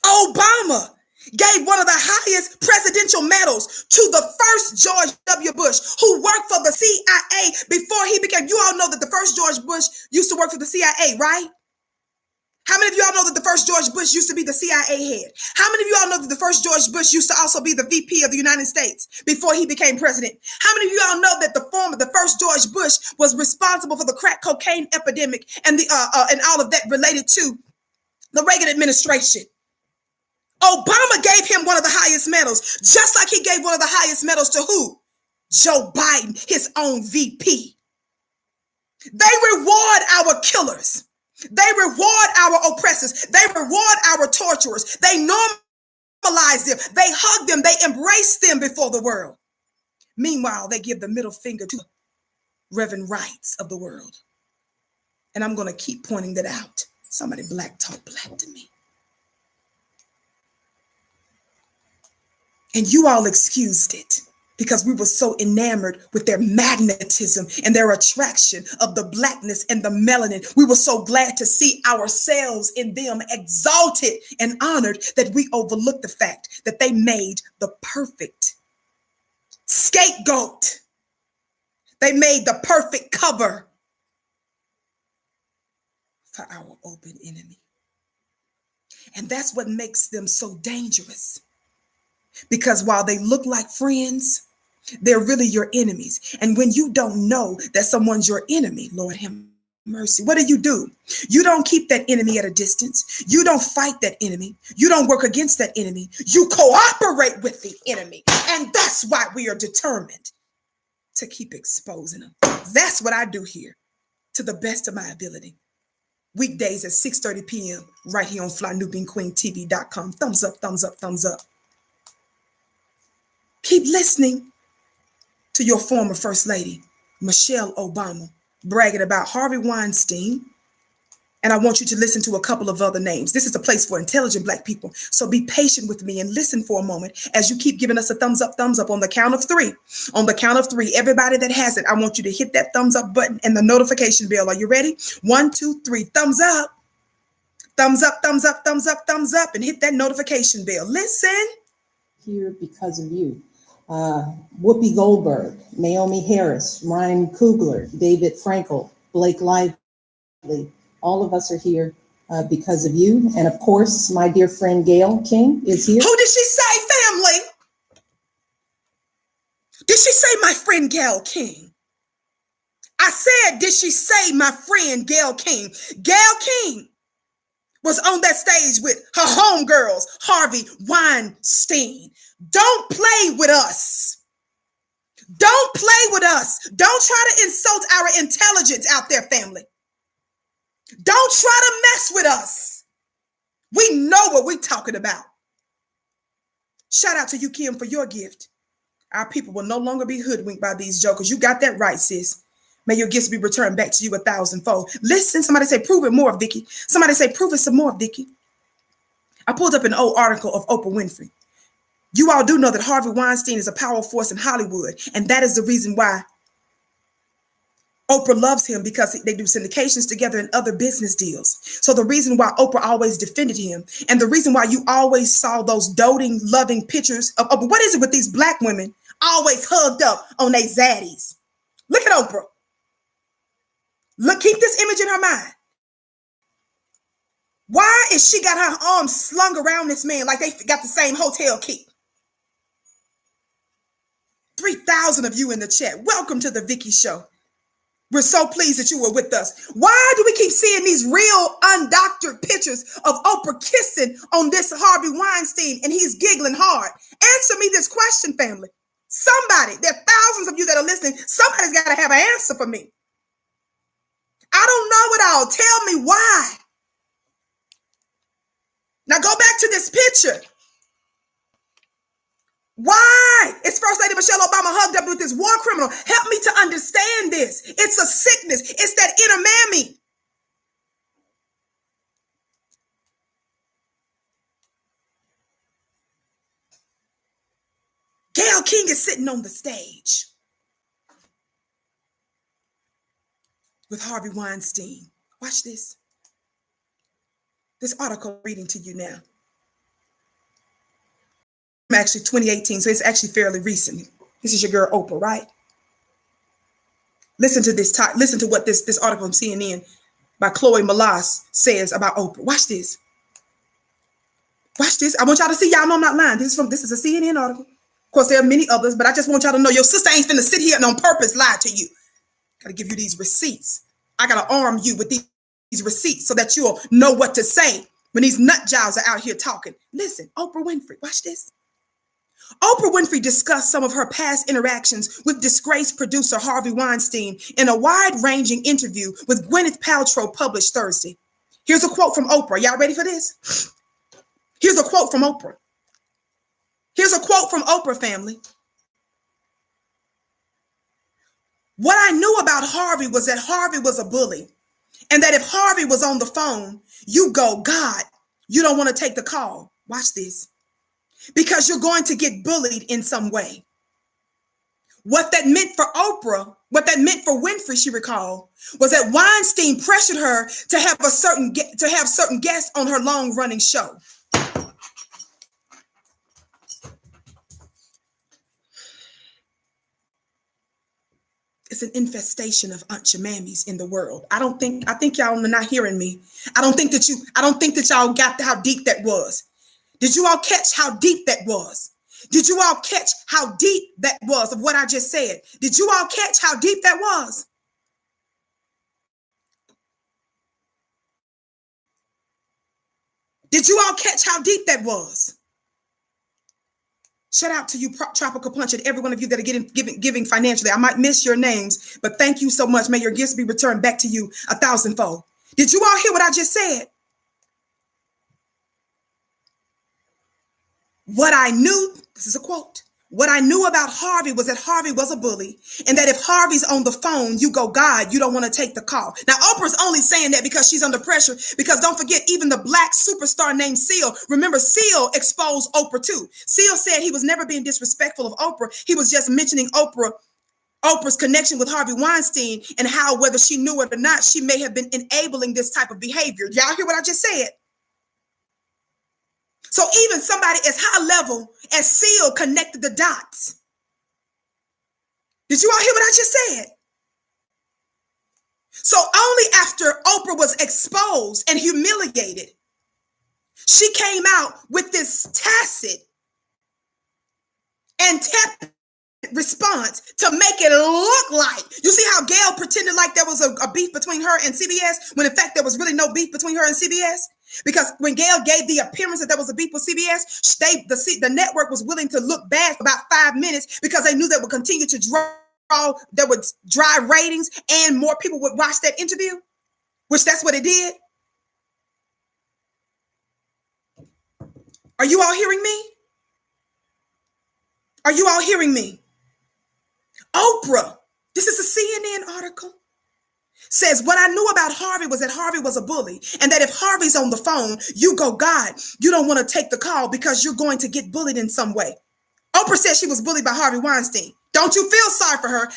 Speaker 1: Obama gave one of the highest presidential medals to the first George W. Bush, who worked for the CIA before he became, you all know that the first George Bush used to work for the CIA, right? How many of y'all know that the first George Bush used to be the CIA head? How many of y'all know that the first George Bush used to also be the VP of the United States before he became president? How many of y'all know that the first George Bush was responsible for the crack cocaine epidemic and and all of that related to the Reagan administration? Obama gave him one of the highest medals, just like he gave one of the highest medals to who? Joe Biden, his own VP. They reward our killers. They reward our oppressors. They reward our torturers. They normalize them. They hug them. They embrace them before the world. Meanwhile, they give the middle finger to Reverend Wrights of the world. And I'm going to keep pointing that out. Somebody black talk black to me. And you all excused it because we were so enamored with their magnetism and their attraction of the blackness and the melanin. We were so glad to see ourselves in them exalted and honored that we overlooked the fact that they made the perfect scapegoat. They made the perfect cover for our open enemy. And that's what makes them so dangerous. Because while they look like friends, they're really your enemies. And when you don't know that someone's your enemy, Lord have mercy, what do? You don't keep that enemy at a distance. You don't fight that enemy. You don't work against that enemy. You cooperate with the enemy. And that's why we are determined to keep exposing them. That's what I do here to the best of my ability. Weekdays at 6:30 p.m. right here on FlyNewBeanQueenTV.com. Thumbs up, thumbs up, thumbs up. Keep listening to your former First Lady, Michelle Obama, bragging about Harvey Weinstein. And I want you to listen to a couple of other names. This is a place for intelligent black people. So be patient with me and listen for a moment as you keep giving us a thumbs up on the count of three. On the count of three, everybody that has it, I want you to hit that thumbs up button and the notification bell. Are you ready? 1, 2, 3, thumbs up. Thumbs up, thumbs up, thumbs up, thumbs up, and hit that notification bell. Listen.
Speaker 2: Here because of you. Whoopi Goldberg, Naomi Harris, Ryan Coogler, David Frankel, Blake Lively. All of us are here because of you. And of course, my dear friend Gayle King is here.
Speaker 1: Who did she say, family? Did she say my friend Gayle King? I said, did she say my friend Gayle King? Gayle King was on that stage with her homegirls, Harvey Weinstein. Don't play with us. Don't play with us. Don't try to insult our intelligence out there, family. Don't try to mess with us. We know what we're talking about. Shout out to you, Kim, for your gift. Our people will no longer be hoodwinked by these jokers. You got that right, sis. May your gifts be returned back to you 1,000-fold. Listen, somebody say, prove it more, Vicky. Somebody say, prove it some more, Vicky. I pulled up an old article of Oprah Winfrey. You all do know that Harvey Weinstein is a powerful force in Hollywood, and that is the reason why Oprah loves him, because they do syndications together and other business deals. So the reason why Oprah always defended him, and the reason why you always saw those doting, loving pictures of Oprah. What is it with these black women always hugged up on their zaddies? Look at Oprah. Look, keep this image in her mind. Why is she got her arms slung around this man like they got the same hotel key? 3,000 of you in the chat. Welcome to the Vicky Show. We're so pleased that you were with us. Why do we keep seeing these real undoctored pictures of Oprah kissing on this Harvey Weinstein and he's giggling hard? Answer me this question, family. Somebody, there are thousands of you that are listening. Somebody's got to have an answer for me. I don't know it all. Tell me why. Now go back to this picture. Why is First Lady Michelle Obama hugged up with this war criminal? Help me to understand this. It's a sickness. It's that inner mammy. Gayle King is sitting on the stage with Harvey Weinstein. Watch this. This article I'm reading to you now. Actually 2018, so it's actually fairly recent. This is your girl Oprah, right? Listen to this. Listen to what this article from CNN by Chloe Malas says about Oprah. Watch this. Watch this. I want y'all to see. Y'all know I'm not lying. This is a CNN article. Of course, there are many others, but I just want y'all to know your sister ain't finna sit here and on purpose lie to you. Gotta give you these receipts. I gotta arm you with these receipts so that you'll know what to say when these nut jobs are out here talking. Listen, Oprah Winfrey. Watch this. Oprah Winfrey discussed some of her past interactions with disgraced producer Harvey Weinstein in a wide-ranging interview with Gwyneth Paltrow published Thursday. Here's a quote from Oprah. Y'all ready for this? Here's a quote from Oprah. Here's a quote from Oprah, family. What I knew about Harvey was that Harvey was a bully, and that if Harvey was on the phone, you go, God, you don't want to take the call. Watch this. Because you're going to get bullied in some way. What that meant for Oprah, what that meant for Winfrey, she recalled, was that Weinstein pressured her to have certain guests on her long-running show. It's an infestation of mammies in the world. I think y'all are not hearing me. I don't think that y'all got how deep that was. Did you all catch how deep that was? Did you all catch how deep that was of what I just said? Did you all catch how deep that was? Did you all catch how deep that was? Shout out to you, Tropical Punch, and every one of you that are giving financially. I might miss your names, but thank you so much. May your gifts be returned back to you 1,000-fold. Did you all hear what I just said? What I knew, this is a quote, what I knew about Harvey was that Harvey was a bully, and that if Harvey's on the phone, you go, God, you don't want to take the call. Now, Oprah's only saying that because she's under pressure, because don't forget, even the black superstar named Seal, remember, Seal exposed Oprah too. Seal said he was never being disrespectful of Oprah. He was just mentioning Oprah's connection with Harvey Weinstein and how, whether she knew it or not, she may have been enabling this type of behavior. Y'all hear what I just said? So even somebody as high level as Seal connected the dots. Did you all hear what I just said? So only after Oprah was exposed and humiliated, she came out with this tacit and tepid response to make it look like, you see how Gayle pretended like there was a beef between her and CBS, when in fact there was really no beef between her and CBS? Because when Gayle gave the appearance that there was a beef with CBS, the network was willing to look bad for about 5 minutes because they knew they would continue to there would drive ratings and more people would watch that interview, which that's what it did. Are you all hearing me? Are you all hearing me? Oprah, this is a CNN article, says what I knew about Harvey was that Harvey was a bully, and that if Harvey's on the phone, you go, God, you don't want to take the call because you're going to get bullied in some way. Oprah said she was bullied by Harvey Weinstein. Don't you feel sorry for her?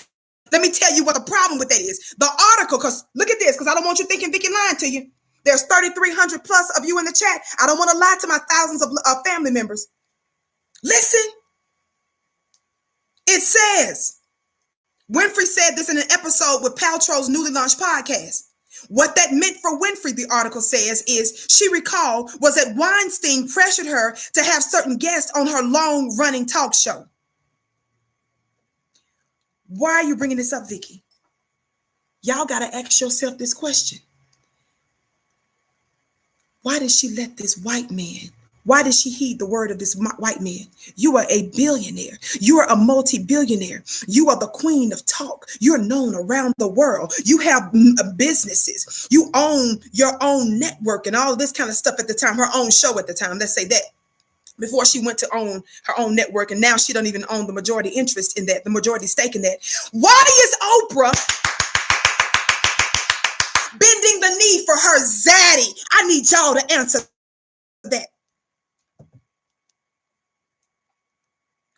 Speaker 1: Let me tell you what the problem with that is. The article, because look at this, because I don't want you thinking Vicky lying to you. There's 3,300 plus of you in the chat. I don't want to lie to my thousands of family members. Listen. It says, Winfrey said this in an episode with Paltrow's newly launched podcast. What that meant for Winfrey, the article says, is she recalled was that Weinstein pressured her to have certain guests on her long-running talk show. Why are you bringing this up, Vicky? Y'all got to ask yourself this question. Why did she let this white man, why did she heed the word of this white man? You are a billionaire. You are a multi-billionaire. You are the queen of talk. You're known around the world. You have businesses. You own your own network and all this kind of stuff at the time, her own show at the time. Let's say that. Before she went to own her own network, and now she don't even own the majority interest in that, the majority stake in that. Why is Oprah bending the knee for her zaddy? I need y'all to answer that.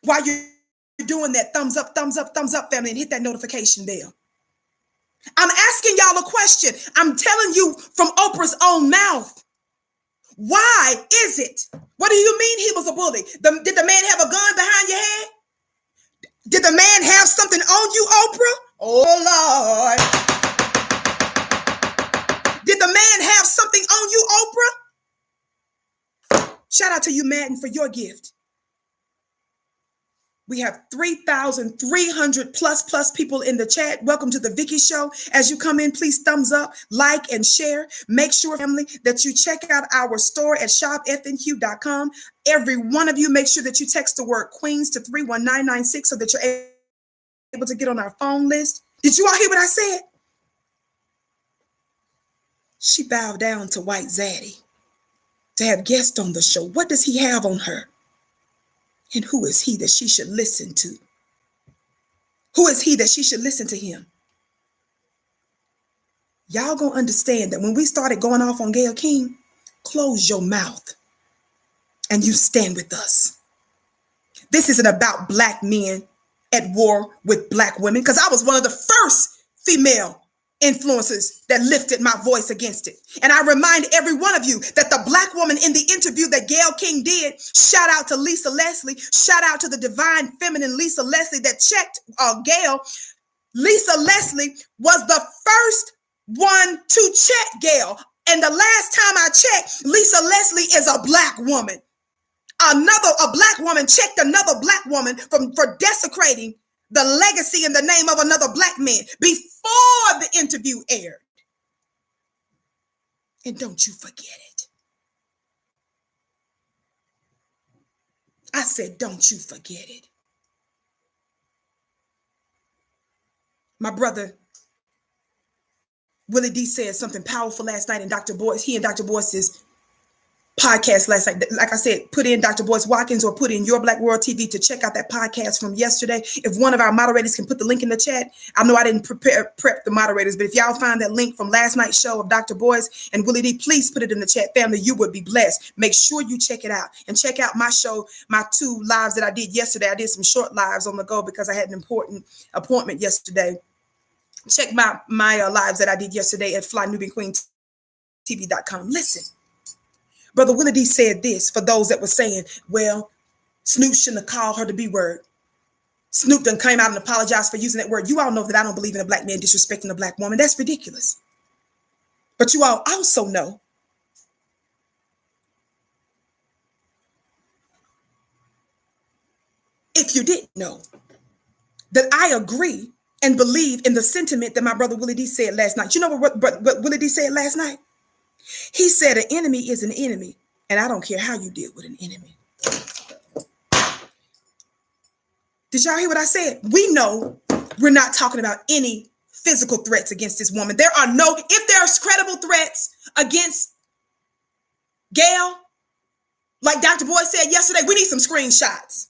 Speaker 1: While you're doing that, thumbs up, family, and hit that notification bell. I'm asking y'all a question. I'm telling you from Oprah's own mouth. Why is it? What do you mean he was a bully? Did the man have a gun behind your head? Did the man have something on you, Oprah? Oh, Lord. Did the man have something on you, Oprah? Shout out to you, Madden, for your gift. We have 3,300 plus people in the chat. Welcome to the Vicky Show. As you come in, please thumbs up, like, and share. Make sure, family, that you check out our store at shopfnq.com. Every one of you, make sure that you text the word Queens to 31996 so that you're able to get on our phone list. Did you all hear what I said? She bowed down to White Zaddy to have guests on the show. What does he have on her? And who is he that she should listen to? Who is he that she should listen to him? Y'all gonna understand that when we started going off on Gayle King, close your mouth and you stand with us. This isn't about black men at war with black women, because I was one of the first female influencers that lifted my voice against it. And I remind every one of you that the black woman in the interview that Gayle King did, shout out to Lisa Leslie, shout out to the divine feminine Lisa Leslie that checked Gayle. Lisa Leslie was the first one to check Gayle. And the last time I checked, Lisa Leslie is a black woman. A black woman checked another black woman for desecrating the legacy in the name of another black man before the interview aired. And don't you forget it. I said, don't you forget it. My brother, Willie D, said something powerful last night in Dr. Boyce. He and Dr. Boyce's podcast last night. Like I said, put in Dr. Boyce Watkins or put in Your Black World TV to check out that podcast from yesterday. If one of our moderators can put the link in the chat. I know I didn't prep the moderators, but if y'all find that link from last night's show of Dr. Boyce and Willie D, please put it in the chat, family. You would be blessed. Make sure you check it out and check out my show, my 2 lives that I did yesterday. I did some short lives on the go because I had an important appointment yesterday. Check my lives that I did yesterday at flynubianqueentv.com. Listen. Brother Willie D said this for those that were saying, well, Snoop shouldn't have called her the B word. Snoop done came out and apologized for using that word. You all know that I don't believe in a black man disrespecting a black woman. That's ridiculous. But you all also know if you didn't know, that I agree and believe in the sentiment that my brother Willie D said last night. You know what Willie D said last night? He said an enemy is an enemy, and I don't care how you deal with an enemy. Did y'all hear what I said? We know we're not talking about any physical threats against this woman. There are no, if there's credible threats against Gayle, like Dr. Boyce said yesterday, we need some screenshots.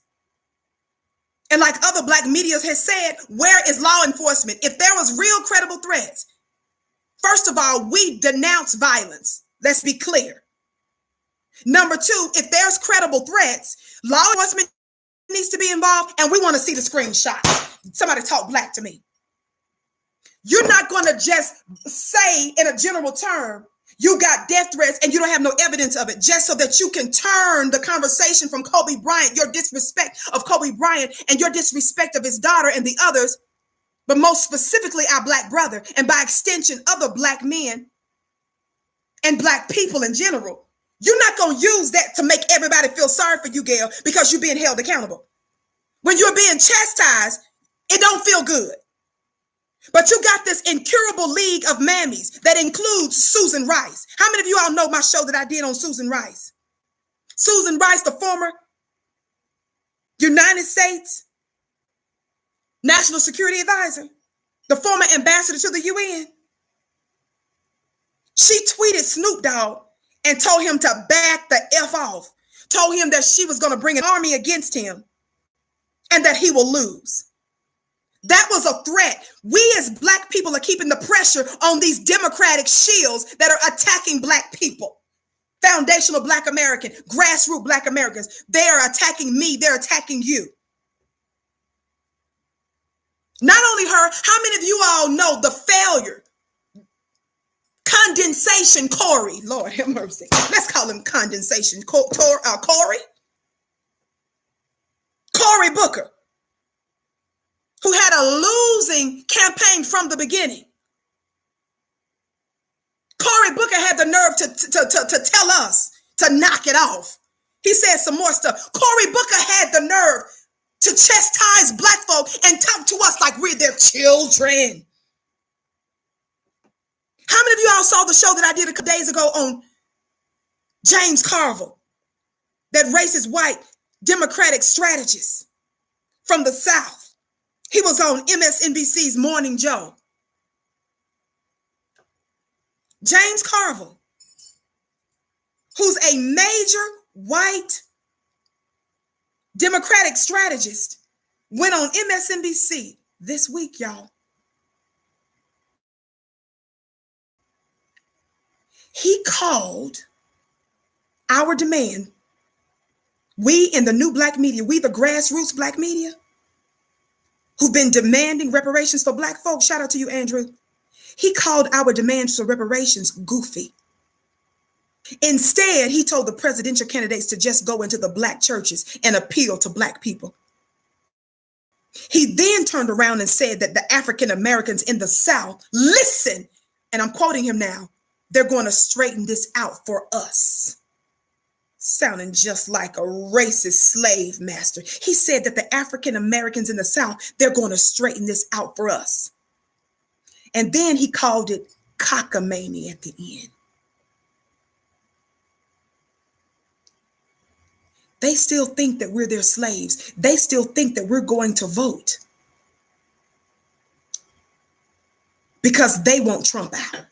Speaker 1: And like other black media has said, where is law enforcement? If there was real credible threats, first of all, we denounce violence. Let's be clear. Number two, if there's credible threats, law enforcement needs to be involved, and we want to see the screenshot. Somebody talk black to me. You're not going to just say in a general term, you got death threats and you don't have no evidence of it, just so that you can turn the conversation from Kobe Bryant, your disrespect of Kobe Bryant and your disrespect of his daughter and the others, but most specifically our black brother, and by extension, other black men and black people in general. You're not going to use that to make everybody feel sorry for you, Gayle, because you're being held accountable. When you're being chastised, it don't feel good. But you got this incurable league of mammies that includes Susan Rice. How many of you all know my show that I did on Susan Rice? Susan Rice, the former United States National Security Advisor, the former ambassador to the UN. She tweeted Snoop Dogg and told him to back the F off, told him that she was going to bring an army against him and that he will lose. That was a threat. We as black people are keeping the pressure on these democratic shields that are attacking black people. Foundational black American, grassroots black Americans. They are attacking me. They're attacking you. Not only her, how many of you all know the failure? Condensation Corey. Lord have mercy. Let's call him Condensation Corey. Cory Booker, who had a losing campaign from the beginning. Cory Booker had the nerve to tell us to knock it off. He said some more stuff. Cory Booker had the nerve to chastise black folk and talk to us like we're their children. How many of you all saw the show that I did a couple days ago on James Carville, that racist white Democratic strategist from the South? He was on MSNBC's Morning Joe. James Carville, who's a major white Democratic strategist, went on MSNBC this week, y'all. He called our demand, we in the new black media, we the grassroots black media, who've been demanding reparations for black folks. Shout out to you, Andrew. He called our demands for reparations goofy. Instead, he told the presidential candidates to just go into the black churches and appeal to black people. He then turned around and said that the African Americans in the South, listen, and I'm quoting him now, they're going to straighten this out for us. Sounding just like a racist slave master. He said that the African Americans in the South, they're going to straighten this out for us. And then he called it cockamamie at the end. They still think that we're their slaves. They still think that we're going to vote because they want Trump out.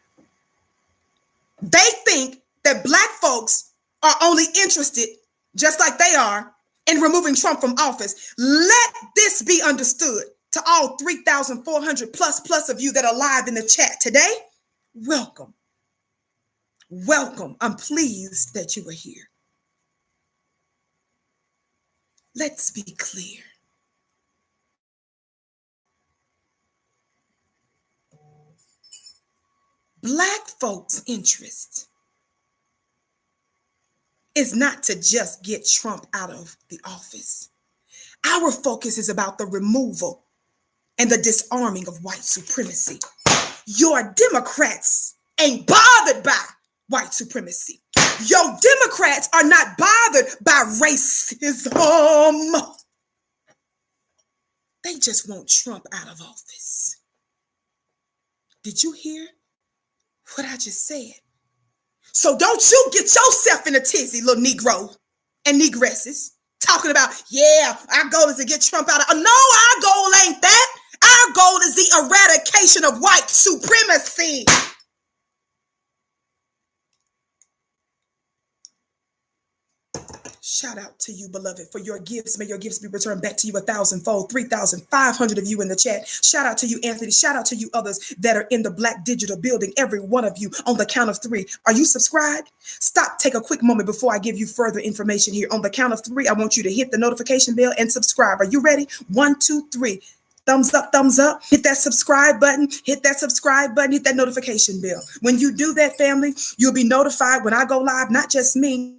Speaker 1: They think that black folks are only interested, just like they are, in removing Trump from office. Let this be understood to all 3,400 plus of you that are live in the chat today. Welcome. Welcome. I'm pleased that you are here. Let's be clear. Black folks' interest is not to just get Trump out of the office. Our focus is about the removal and the disarming of white supremacy. Your Democrats ain't bothered by white supremacy. Your Democrats are not bothered by racism. They just want Trump out of office. Did you hear what I just said? So don't you get yourself in a tizzy, little Negro and Negresses, talking about, yeah, our goal is to get Trump out of. No, our goal ain't that. Our goal is the eradication of white supremacy. Shout out to you, beloved, for your gifts. May your gifts be returned back to you 1,000-fold. 3,500 of you in the chat. Shout out to you, Anthony. Shout out to you others that are in the Black Digital building. Every one of you on the count of 3. Are you subscribed? Stop. Take a quick moment before I give you further information here. On the count of 3, I want you to hit the notification bell and subscribe. Are you ready? 1, 2, 3. Thumbs up, thumbs up. Hit that subscribe button. Hit that subscribe button. Hit that notification bell. When you do that, family, you'll be notified when I go live. Not just me,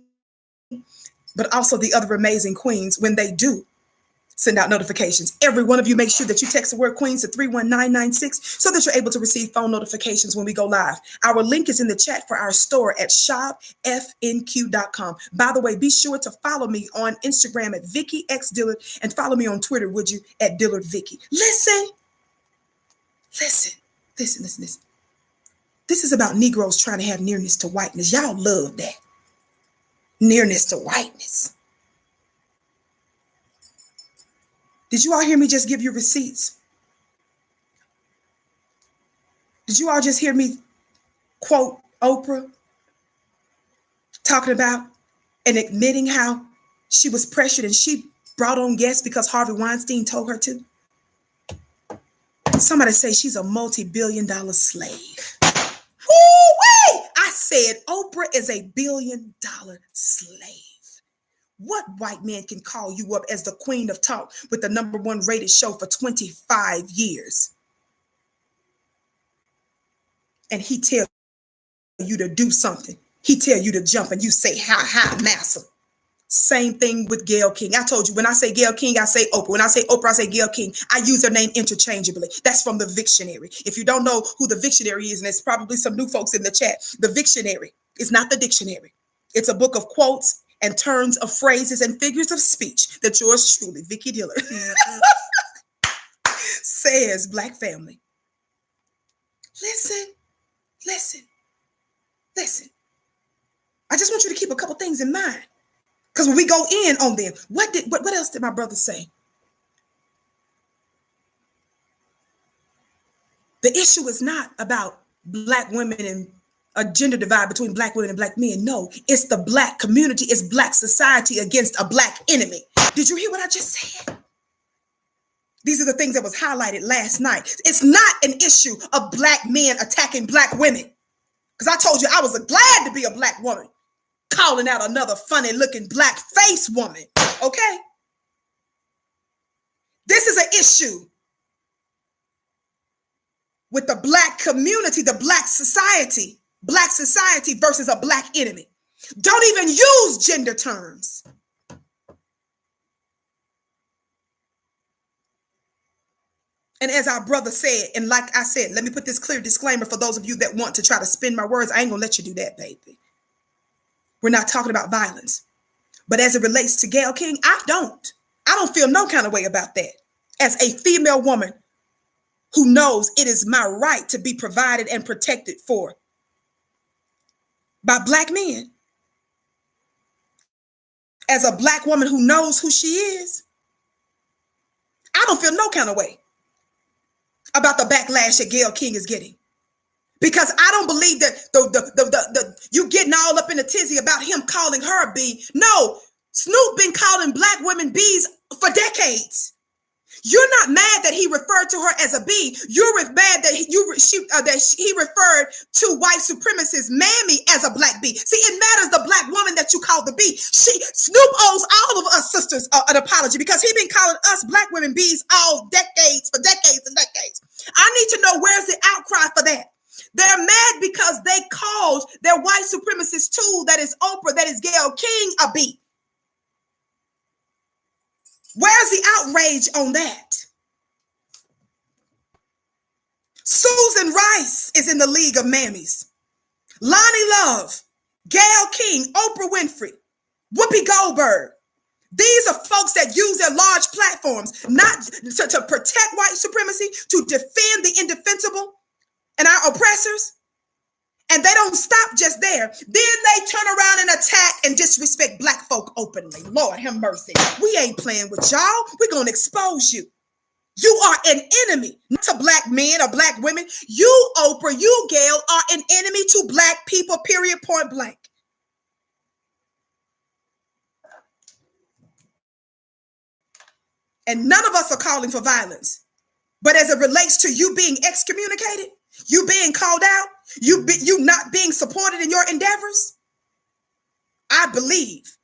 Speaker 1: but also the other amazing queens when they do send out notifications. Every one of you, make sure that you text the word queens to 31996 so that you're able to receive phone notifications when we go live. Our link is in the chat for our store at shopfnq.com. By the way, be sure to follow me on Instagram at Vicky X Dillard and follow me on Twitter, would you, at Dillard Vicky. Listen. This is about Negroes trying to have nearness to whiteness. Y'all love that. Nearness to whiteness. Did you all hear me just give you receipts? Did you all just hear me quote Oprah talking about and admitting how she was pressured and she brought on guests because Harvey Weinstein told her to? Somebody say she's a multi-billion-dollar slave. Woo-wee! I said Oprah is a billion-dollar slave. What white man can call you up as the queen of talk with the #1 rated show for 25 years? And he tell you to do something. He tell you to jump and you say, ha, massa. Same thing with Gayle King. I told you, when I say Gayle King, I say Oprah. When I say Oprah, I say Gayle King. I use their name interchangeably. That's from the Victionary. If you don't know who the Victionary is, and there's probably some new folks in the chat, the Victionary is not the dictionary. It's a book of quotes and turns of phrases and figures of speech that yours truly, Vicky Dillard, says, Black family. Listen. I just want you to keep a couple things in mind. Because when we go in on them, what else did my brother say? The issue is not about Black women and a gender divide between Black women and Black men. No, it's the Black community. It's Black society against a Black enemy. Did you hear what I just said? These are the things that was highlighted last night. It's not an issue of Black men attacking Black women. Because I told you I was glad to be a Black woman calling out another funny looking Black face woman. Okay? This is an issue with the Black community, the Black society versus a Black enemy. Don't even use gender terms. And as our brother said, and like I said, let me put this clear disclaimer for those of you that want to try to spin my words. I ain't gonna let you do that, baby. We're not talking about violence. But as it relates to Gayle King, I don't feel no kind of way about that. As a female woman who knows it is my right to be provided and protected for by Black men. As a Black woman who knows who she is, I don't feel no kind of way about the backlash that Gayle King is getting. Because I don't believe that you getting all up in a tizzy about him calling her a bee. No, Snoop been calling Black women bees for decades. You're not mad that he referred to her as a bee. You're mad that he referred to white supremacist mammy as a Black bee. See, it matters the Black woman that you call the bee. Snoop owes all of us sisters an apology because he been calling us Black women bees all decades and decades. I need to know where's the outcry for that. They're mad because they called their white supremacist tool, that is Oprah, that is Gayle King, a bee. Where's the outrage on that? Susan Rice is in the league of mammies. Lonnie Love, Gayle King, Oprah Winfrey, Whoopi Goldberg. These are folks that use their large platforms not to protect white supremacy, to defend the indefensible and our oppressors. And they don't stop just there. Then they turn around and attack and disrespect black folk openly. Lord have mercy. We ain't playing with y'all. We're going to expose you. You are an enemy, not to black men or black women. You, Oprah, you, Gayle, are an enemy to black people, period, point blank. And none of us are calling for violence. But as it relates to you being excommunicated, you being called out, you not being supported in your endeavors, I believe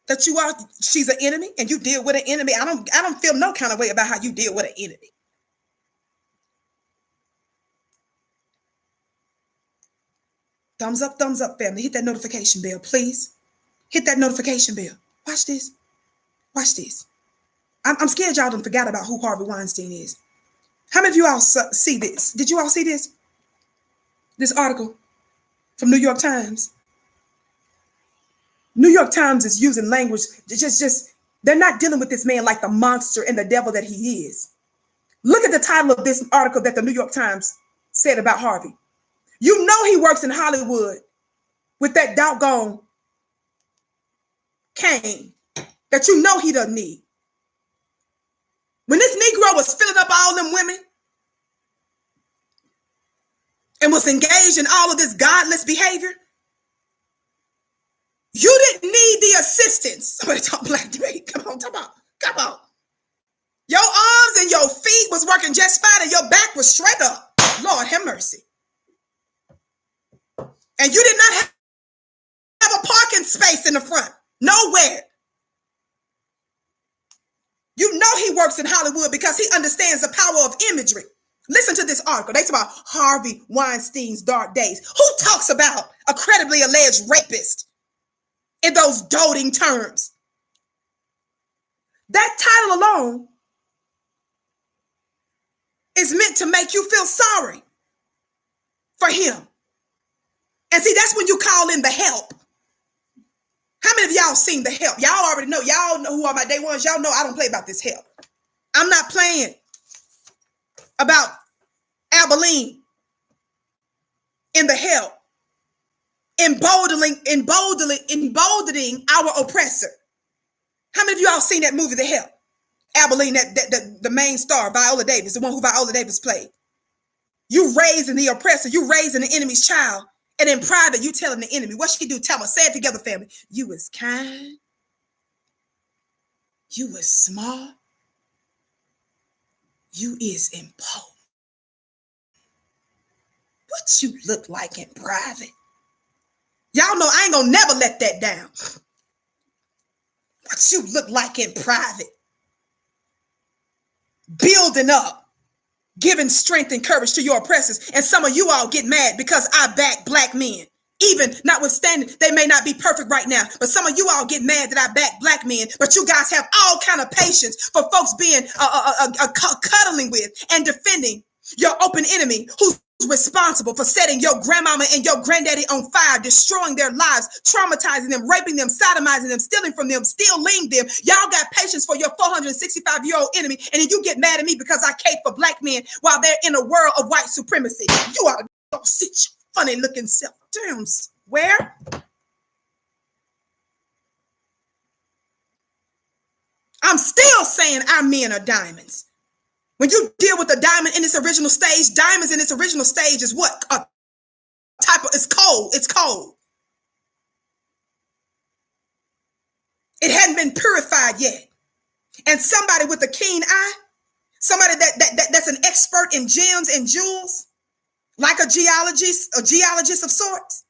Speaker 1: that she's an enemy and you deal with an enemy. I don't feel no kind of way about how you deal with an enemy. Thumbs up, family. Hit that notification bell, please. Hit that notification bell. Watch this. Watch this. I'm scared y'all done forgot about who Harvey Weinstein is. How many of you all see this? Did you all see this? This article from New York Times. New York Times is using language, they're not dealing with this man like the monster and the devil that he is. Look at the title of this article that the New York Times said about Harvey. You know he works in Hollywood with that doggone cane that you know he doesn't need. When this Negro was filling up all them women and was engaged in all of this godless behavior, you didn't need the assistance. Somebody talk black to me. Come on. Your arms and your feet was working just fine and your back was straight up. Lord have mercy. And you did not have a parking space in the front. Nowhere. You know he works in Hollywood because he understands the power of imagery. Listen to this article. They talk about Harvey Weinstein's dark days. Who talks about a credibly alleged rapist in those doting terms? That title alone is meant to make you feel sorry for him. And see, that's when you call in the help. How many of y'all seen the help? Y'all already know. Y'all know who are my day ones. Y'all know I don't play about this help. I'm not playing about Abilene in the help, emboldening our oppressor. How many of y'all seen that movie, The Help? Abilene, the main star, Viola Davis, the one who Viola Davis played. You raising the oppressor, you raising the enemy's child. And in private, you telling the enemy, what she do? Tell me, say it together, family. You was kind. You was smart. You is important. What you look like in private. Y'all know I ain't gonna never let that down. What you look like in private. Building up. Giving strength and courage to your oppressors. And some of you all get mad because I back black men. Even notwithstanding, they may not be perfect right now. But some of you all get mad that I back black men. But you guys have all kind of patience for folks being cuddling with and defending your open enemy who's responsible for setting your grandmama and your granddaddy on fire, destroying their lives, traumatizing them, raping them, sodomizing them, stealing from them, stealing them. Y'all got patience for your 465-year-old enemy, and then you get mad at me because I cape for black men while they're in a world of white supremacy. You ought to go sit your funny looking self down. Where? I'm still saying our men are diamonds. When you deal with a diamond in its original stage, diamonds in its original stage is what? A type of, it's cold. It's cold. It hadn't been purified yet. And somebody with a keen eye, somebody that's an expert in gems and jewels, like a geologist of sorts,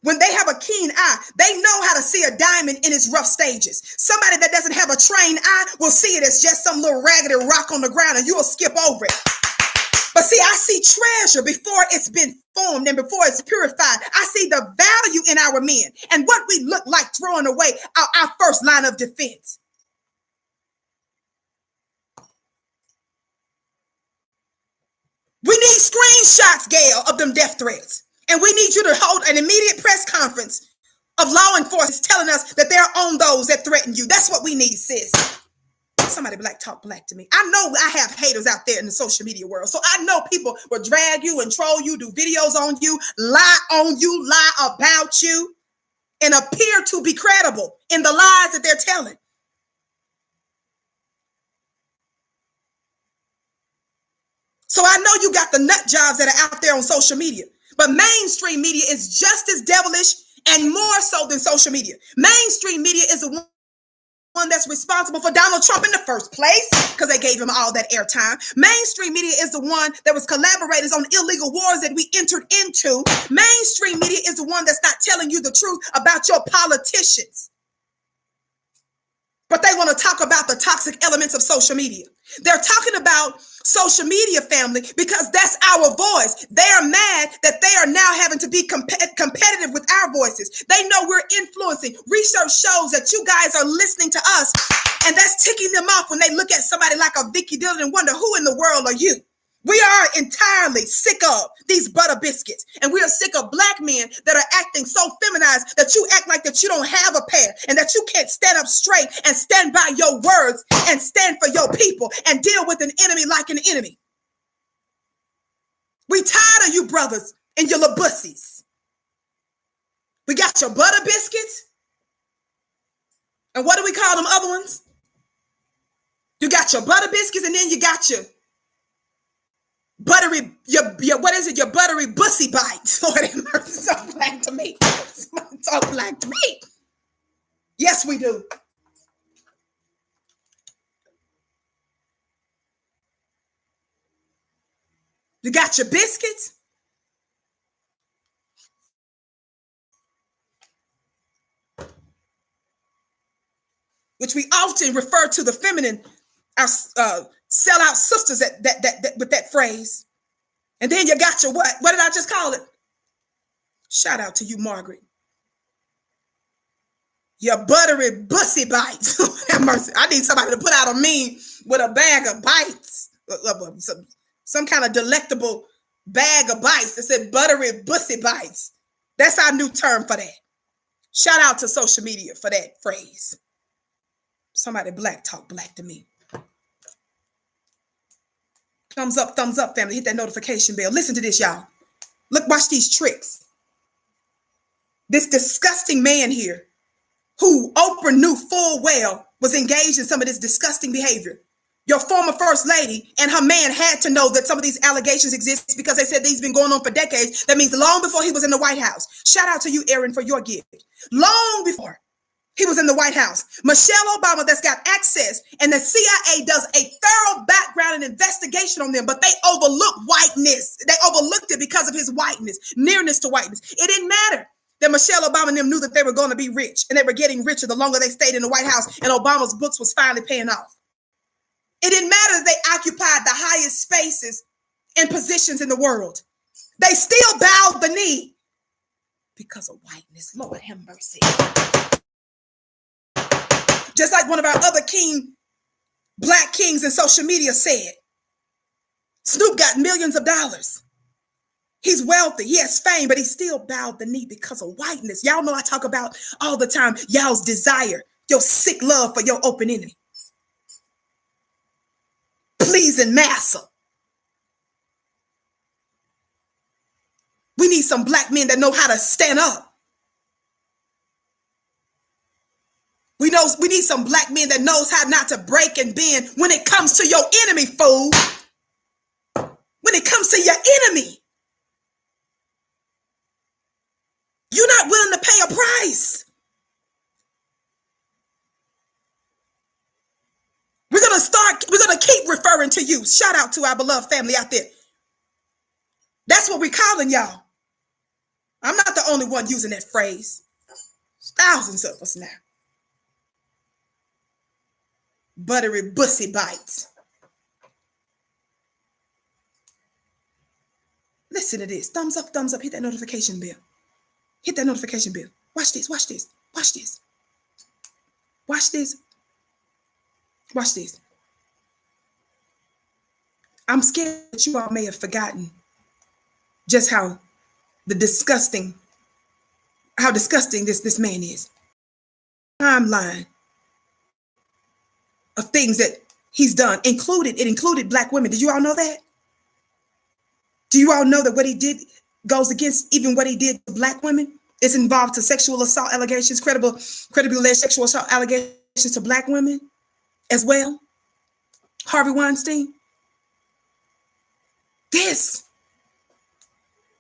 Speaker 1: when they have a keen eye, they know how to see a diamond in its rough stages. Somebody that doesn't have a trained eye will see it as just some little raggedy rock on the ground and you will skip over it. But But see, I see treasure before it's been formed and before it's purified. I see the value in our men and what we look like throwing away our first line of defense. We need screenshots, Gayle, of them death threats. And we need you to hold an immediate press conference of law enforcement telling us that they're on those that threaten you. That's what we need, sis. Somebody talk black to me. I know I have haters out there in the social media world. So I know people will drag you and troll you, do videos on you, lie on you, lie about you, and appear to be credible in the lies that they're telling. So I know you got the nut jobs that are out there on social media, but mainstream media is just as devilish and more so than social media. Mainstream media is the one that's responsible for Donald Trump in the first place because they gave him all that airtime. Mainstream media is the one that was collaborators on illegal wars that we entered into. Mainstream media is the one that's not telling you the truth about your politicians. But they want to talk about the toxic elements of social media. They're talking about social media, family, because that's our voice. They are mad that they are now having to be competitive with our voices. They know we're influencing. Research shows that you guys are listening to us, and that's ticking them off when they look at somebody like a Vicky Dillon and wonder, who in the world are you? We are entirely sick of these butter biscuits, and we are sick of black men that are acting so feminized that you act like that you don't have a pair and that you can't stand up straight and stand by your words and stand for your people and deal with an enemy like an enemy. We tired of you brothers and your little bussies. We got your butter biscuits, and what do we call them other ones? You got your butter biscuits, and then you got your buttery, your what is it? Your buttery bussy bites. Lord have mercy, talk black to me. Talk black to me. Yes, we do. You got your biscuits. Which we often refer to the feminine, our sellout sisters that with that phrase. And then you got your what? What did I just call it? Shout out to you, Margaret. Your buttery bussy bites. Have mercy. I need somebody to put out a meme with a bag of bites. Some kind of delectable bag of bites that said buttery bussy bites. That's our new term for that. Shout out to social media for that phrase. Somebody black talk black to me. Thumbs up, family. Hit that notification bell. Listen to this, y'all. Look, watch these tricks. This disgusting man here, who Oprah knew full well was engaged in some of this disgusting behavior. Your former first lady and her man had to know that some of these allegations exist because they said these been going on for decades. That means long before he was in the White House. Shout out to you, Aaron, for your gift. Long before he was in the White House. Michelle Obama that's got access, and the CIA does a thorough background and investigation on them, but they overlook whiteness. They overlooked it because of his whiteness, nearness to whiteness. It didn't matter that Michelle Obama and them knew that they were going to be rich, and they were getting richer the longer they stayed in the White House, and Obama's books was finally paying off. It didn't matter that they occupied the highest spaces and positions in the world. They still bowed the knee because of whiteness. Lord have mercy. Just like one of our other black kings in social media said, Snoop got millions of dollars. He's wealthy, he has fame, but he still bowed the knee because of whiteness. Y'all know I talk about all the time, y'all's desire, your sick love for your open enemy. Pleasing massa. We need some black men that know how to stand up. We need some black men that knows how not to break and bend when it comes to your enemy, fool. When it comes to your enemy. You're not willing to pay a price. We're going to keep referring to you. Shout out to our beloved family out there. That's what we're calling y'all. I'm not the only one using that phrase. Thousands of us now. Buttery bussy bites. Listen to this. Thumbs up, thumbs up. Hit that notification bell. Hit that notification bell. Watch this, watch this, watch this. Watch this. Watch this. I'm scared that you all may have forgotten just how disgusting this man is. Timeline of things that he's done included black women. Did you all know that? Do you all know that what he did goes against even what he did to black women? It's involved to sexual assault allegations, credibly alleged sexual assault allegations to black women as well. Harvey Weinstein. This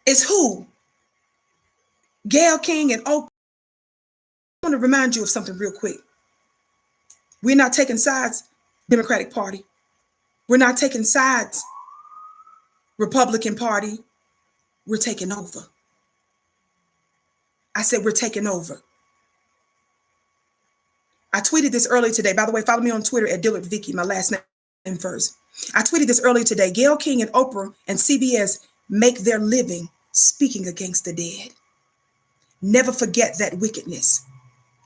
Speaker 1: is who Gayle King and Oprah. I want to remind you of something real quick. We're not taking sides, Democratic Party. We're not taking sides, Republican Party. We're taking over. I said we're taking over. I tweeted this earlier today. By the way, follow me on Twitter at Dillard Vicky, my last name first. I tweeted this earlier today. Gayle King and Oprah and CBS make their living speaking against the dead. Never forget that wickedness.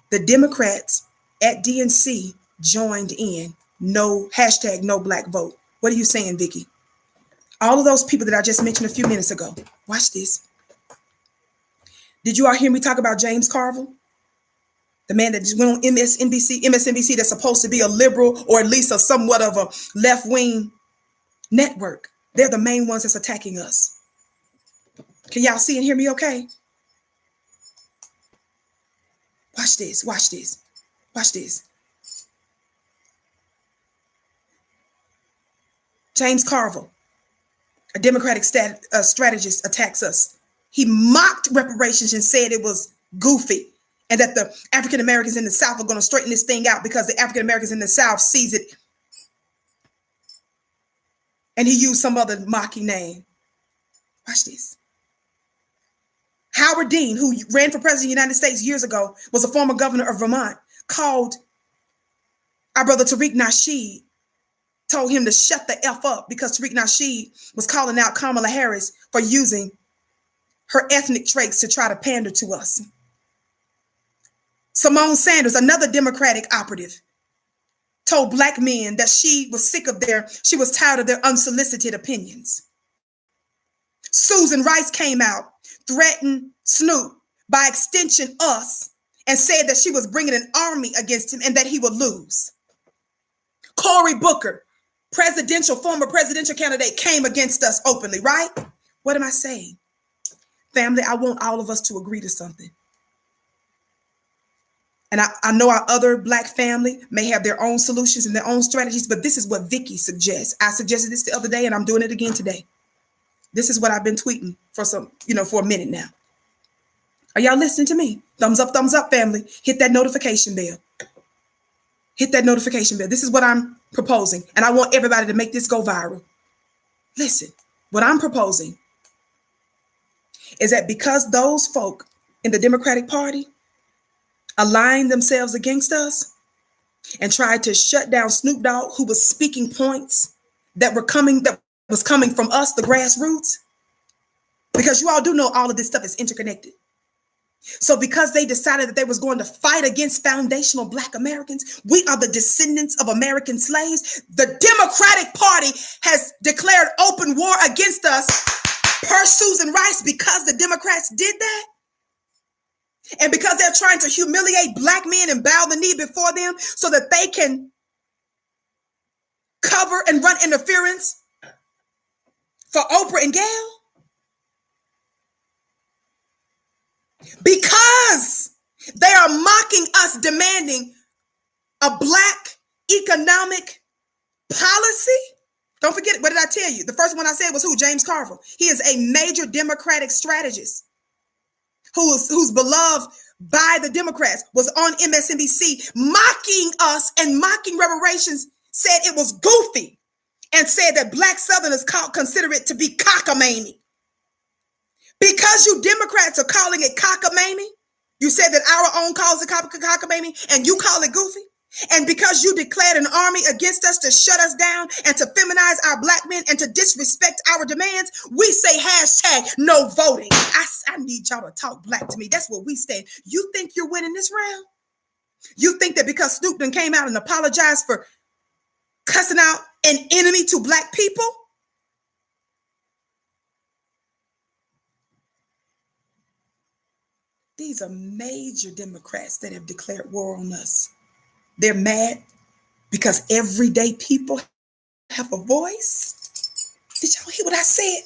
Speaker 1: The Democrats at DNC joined in. No black vote. What are you saying, Vicky? All of those people that I just mentioned a few minutes ago. Watch this. Did you all hear me talk about James Carville? The man that just went on MSNBC that's supposed to be a liberal or at least a somewhat of a left-wing network. They're the main ones that's attacking us. Can y'all see and hear me okay? Watch this, watch this, watch this. James Carville, a Democratic strategist, attacks us. He mocked reparations and said it was goofy and that the African Americans in the South are going to straighten this thing out because the African Americans in the South sees it. And he used some other mocking name. Watch this. Howard Dean, who ran for president of the United States years ago, was a former governor of Vermont, called our brother Tariq Nasheed, told him to shut the F up because Tariq Nasheed was calling out Kamala Harris for using her ethnic traits to try to pander to us. Simone Sanders, another Democratic operative, told black men that she was tired of their unsolicited opinions. Susan Rice came out, threatened Snoop, by extension us, and said that she was bringing an army against him and that he would lose. Cory Booker, former presidential candidate, came against us openly, right? What am I saying? Family, I want all of us to agree to something. And I know our other black family may have their own solutions and their own strategies, but this is what Vicky suggests. I suggested this the other day and I'm doing it again today. This is what I've been tweeting for for a minute now. Are y'all listening to me? Thumbs up, family. Hit that notification bell. Hit that notification bell. This is what I'm proposing. And I want everybody to make this go viral. Listen, what I'm proposing is that because those folk in the Democratic Party aligned themselves against us and tried to shut down Snoop Dogg, who was speaking points that was coming from us, the grassroots, because you all do know all of this stuff is interconnected. So because they decided that they was going to fight against foundational black Americans, we are the descendants of American slaves. The Democratic Party has declared open war against us per Susan Rice because the Democrats did that. And because they're trying to humiliate black men and bow the knee before them so that they can cover and run interference for Oprah and Gayle. Because they are mocking us, demanding a black economic policy. Don't forget, what did I tell you? The first one I said was who? James Carville. He is a major Democratic strategist who's beloved by the Democrats, was on MSNBC mocking us and mocking reparations, said it was goofy and said that black Southerners consider it to be cockamamie. Because you Democrats are calling it cockamamie, you said that our own calls it cockamamie and you call it goofy. And because you declared an army against us to shut us down and to feminize our black men and to disrespect our demands, we say hashtag no voting. I need y'all to talk black to me. That's what we stand. You think you're winning this round? You think that because Snoop Dogg came out and apologized for cussing out an enemy to black people? These are major Democrats that have declared war on us. They're mad because everyday people have a voice. Did y'all hear what I said?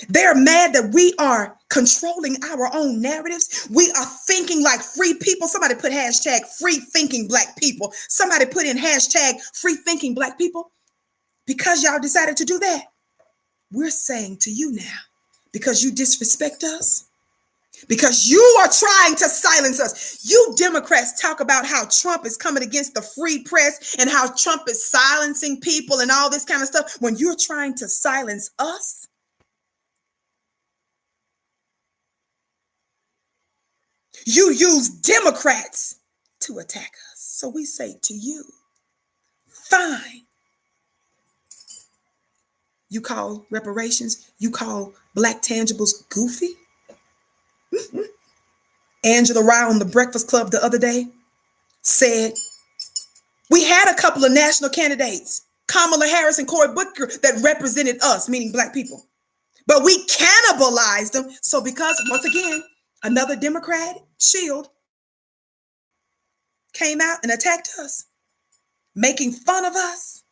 Speaker 1: They're mad that we are controlling our own narratives. We are thinking like free people. Somebody put hashtag free thinking black people. Somebody put in hashtag free thinking black people. Because y'all decided to do that, we're saying to you now, because you disrespect us, because you are trying to silence us. You Democrats talk about how Trump is coming against the free press and how Trump is silencing people and all this kind of stuff. When you're trying to silence us, you use Democrats to attack us. So we say to you, fine. You call reparations, you call black tangibles goofy? Angela Rye on the Breakfast Club the other day said, we had a couple of national candidates, Kamala Harris and Cory Booker, that represented us, meaning black people. But we cannibalized them. So because, once again, another Democrat shield came out and attacked us, making fun of us.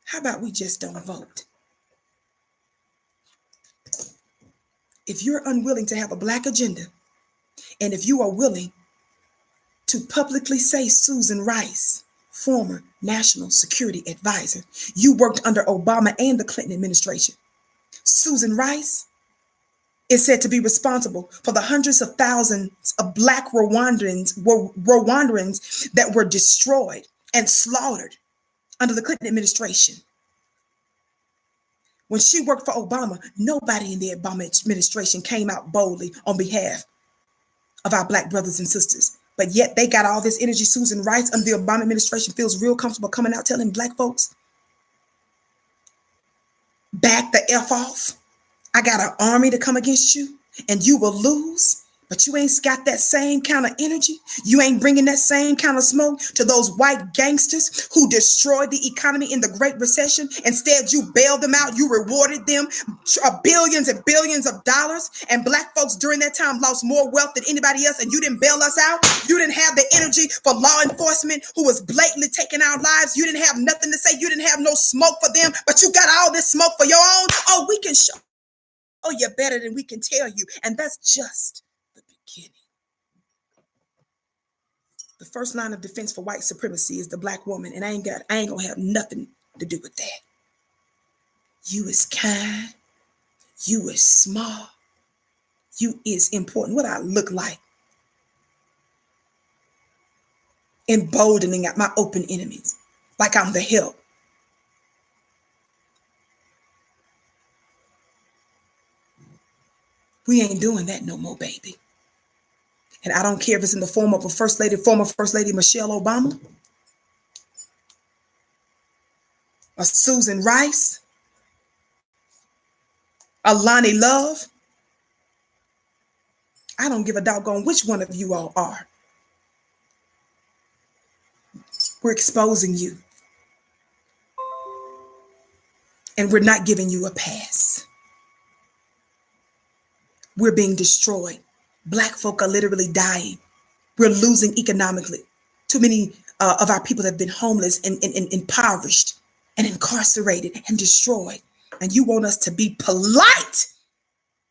Speaker 1: How about we just don't vote? If you're unwilling to have a black agenda, and if you are willing to publicly say Susan Rice, former national security advisor, you worked under Obama and the Clinton administration. Susan Rice is said to be responsible for the hundreds of thousands of black Rwandans that were destroyed and slaughtered under the Clinton administration. When she worked for Obama, nobody in the Obama administration came out boldly on behalf of our black brothers and sisters. But yet they got all this energy. Susan Rice under the Obama administration feels real comfortable coming out telling black folks, back the F off. I got an army to come against you and you will lose. But you ain't got that same kind of energy. You ain't bringing that same kind of smoke to those white gangsters who destroyed the economy in the Great Recession. Instead, you bailed them out. You rewarded them billions and billions of dollars. And black folks during that time lost more wealth than anybody else. And you didn't bail us out. You didn't have the energy for law enforcement who was blatantly taking our lives. You didn't have nothing to say. You didn't have no smoke for them. But you got all this smoke for your own. Oh, we can show. Oh, you're better than we can tell you. And that's just the beginning. The first line of defense for white supremacy is the black woman. And I ain't gonna have nothing to do with that. You is kind. You is smart. You is important. What I look like. Emboldening at my open enemies. Like I'm the help. We ain't doing that no more, baby. And I don't care if it's in the form of a former First Lady Michelle Obama, a Susan Rice, a Lonnie Love. I don't give a doggone which one of you all are. We're exposing you. And we're not giving you a pass. We're being destroyed. Black folk are literally dying. We're losing economically. Too many of our people have been homeless and impoverished and incarcerated and destroyed. And you want us to be polite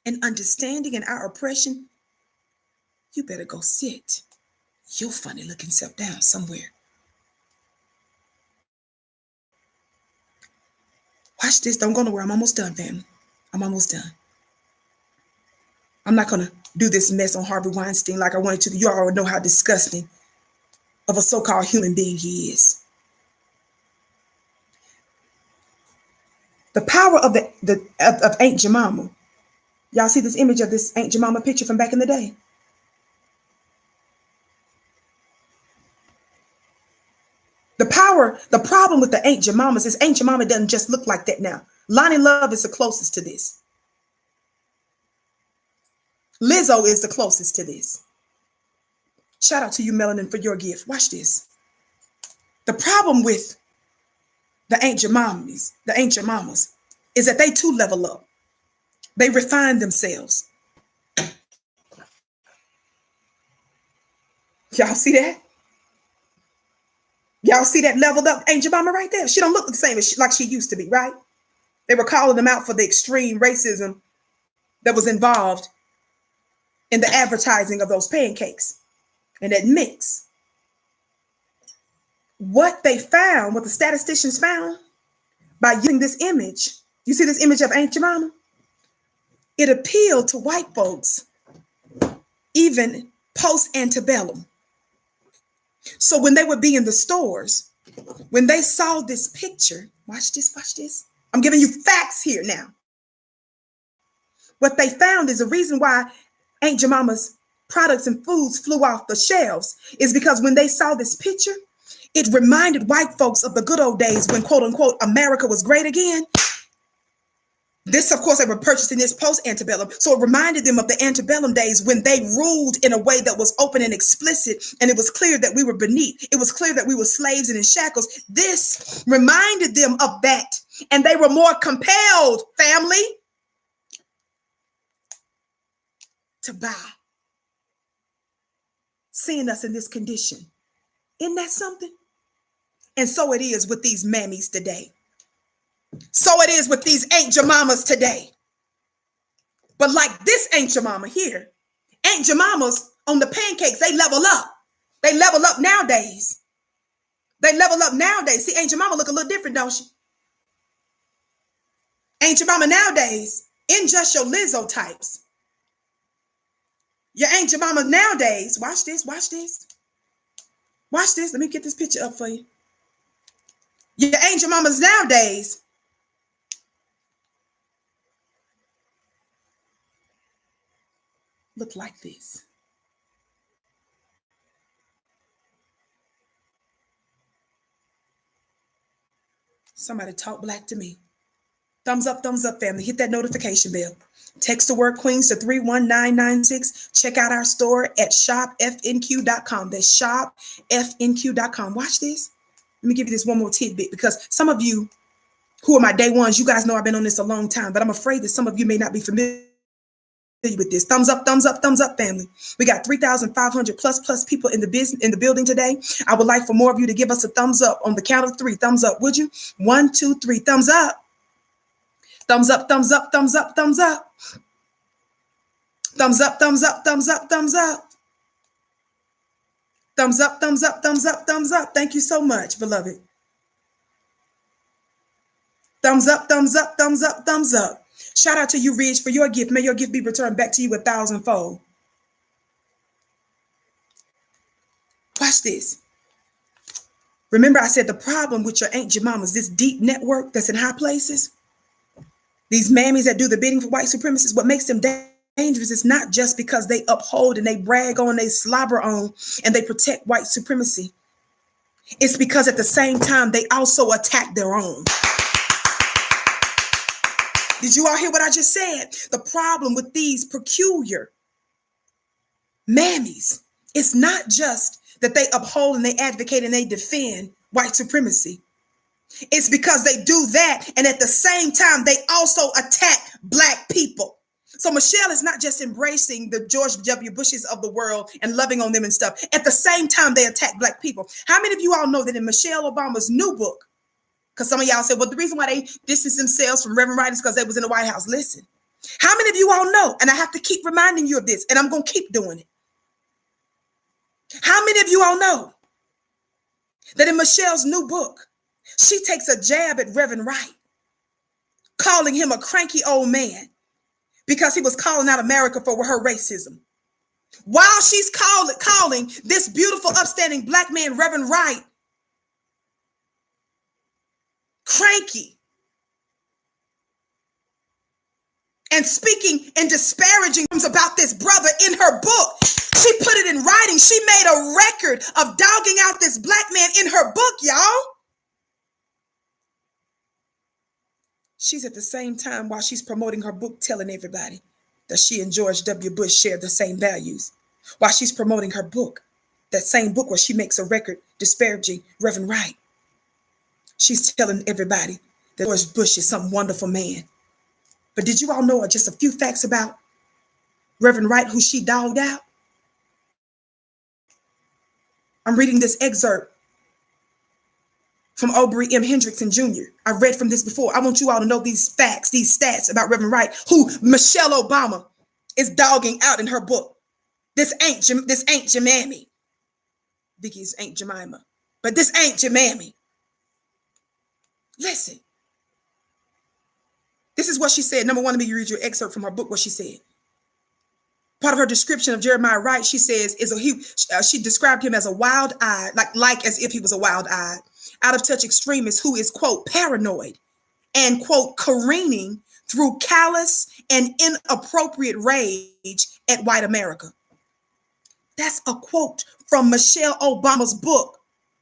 Speaker 1: and understanding in our oppression? You better go sit your funny looking self down somewhere. Watch this. Don't go nowhere. I'm almost done, family. I'm almost done. I'm not going to do this mess on Harvey Weinstein like I wanted to. You already know how disgusting of a so-called human being he is. The power of of Aunt Jemima. Y'all see this image of this Aunt Jemima picture from back in the day? the problem with the Aunt Jemimas is Aunt Jemima doesn't just look like that now. Lonnie Love is the closest to this. Lizzo is the closest to this. Shout out to you, Melanin, for your gift. Watch this. The problem with the Aunt Jemimas is that they too level up. They refine themselves. Y'all see that? Y'all see that leveled up Aunt Jemima right there? She don't look the same as like she used to be, right? They were calling them out for the extreme racism that was involved in the advertising of those pancakes and that mix. What they found, what the statisticians found by using this image, you see this image of Aunt Jemima? It appealed to white folks, even post-antebellum. So when they would be in the stores, when they saw this picture, watch this, watch this. I'm giving you facts here now. What they found is the reason why Aunt Jemima's products and foods flew off the shelves is because when they saw this picture, it reminded white folks of the good old days when, quote unquote, America was great again. This, of course, they were purchasing this post-antebellum. So it reminded them of the antebellum days when they ruled in a way that was open and explicit. And it was clear that we were beneath. It was clear that we were slaves and in shackles. This reminded them of that. And they were more compelled, family, to buy. Seeing us in this condition. Isn't that something? And so it is with these mammies today. So it is with these Aunt Jemimas today. But like this Aunt Jemima here, Aunt Jemimas on the pancakes, they level up. They level up nowadays. They level up nowadays. See, Aunt Jemima look a little different, don't she? Aunt Jemima nowadays, in just your Lizzo types. Your Aunt Jemima nowadays, watch this, watch this. Watch this. Let me get this picture up for you. Your Aunt Jemimas nowadays look like this. Somebody talk black to me. Thumbs up, family. Hit that notification bell. Text the word Queens to 31996. Check out our store at shopfnq.com. That's shopfnq.com. Watch this. Let me give you this one more tidbit because some of you who are my day ones, you guys know I've been on this a long time, but I'm afraid that some of you may not be familiar with this. Thumbs up, family. We got 3,500 plus people in the building today. I would like for more of you to give us a thumbs up on the count of 3. Thumbs up, would you? 1, 2, 3. Thumbs up. Thumbs up, thumbs up, thumbs up, thumbs up. Thumbs up, thumbs up, thumbs up, thumbs up. Thumbs up, thumbs up, thumbs up, thumbs up. Thank you so much, beloved. Thumbs up, thumbs up, thumbs up, thumbs up. Shout out to you, Ridge, for your gift. May your gift be returned back to you 1,000-fold. Watch this. Remember, I said the problem with your Aunt Jemimas, this deep network that's in high places, these mammies that do the bidding for white supremacists, what makes them dangerous is not just because they uphold and they brag on, they slobber on, and they protect white supremacy. It's because at the same time, they also attack their own. Did you all hear what I just said? The problem with these peculiar mammies, it's not just that they uphold and they advocate and they defend white supremacy. It's because they do that, and at the same time, they also attack Black people. So Michelle is not just embracing the George W. Bushes of the world and loving on them and stuff. At the same time, they attack Black people. How many of you all know that in Michelle Obama's new book, because some of y'all said, well, the reason why they distanced themselves from Reverend Wright is because they was in the White House. Listen, how many of you all know, and I have to keep reminding you of this, and I'm going to keep doing it. How many of you all know that in Michelle's new book, she takes a jab at Reverend Wright, calling him a cranky old man because he was calling out America for her racism. While she's calling this beautiful, upstanding Black man, Reverend Wright, cranky and speaking and disparaging about this brother in her book. She put it in writing. She made a record of dogging out this Black man in her book, y'all. She's at the same time while she's promoting her book telling everybody that she and George W. Bush share the same values. While she's promoting her book, that same book where she makes a record disparaging Reverend Wright, she's telling everybody that George Bush is some wonderful man. But did you all know just a few facts about Reverend Wright, who she dogged out? I'm reading this excerpt from Aubrey M. Hendrickson Jr. I've read from this before. I want you all to know these facts, these stats about Reverend Wright, who Michelle Obama is dogging out in her book. This ain't Jemima. Vicky's ain't Jemima. But this ain't Jemima. Listen. This is what she said. Number one, let me read you an excerpt from her book, what she said. Part of her description of Jeremiah Wright, she says, she described him as a wild-eyed, like as if he was a wild-eyed, out-of-touch extremist who is, quote, paranoid and, quote, careening through callous and inappropriate rage at white America. That's a quote from Michelle Obama's book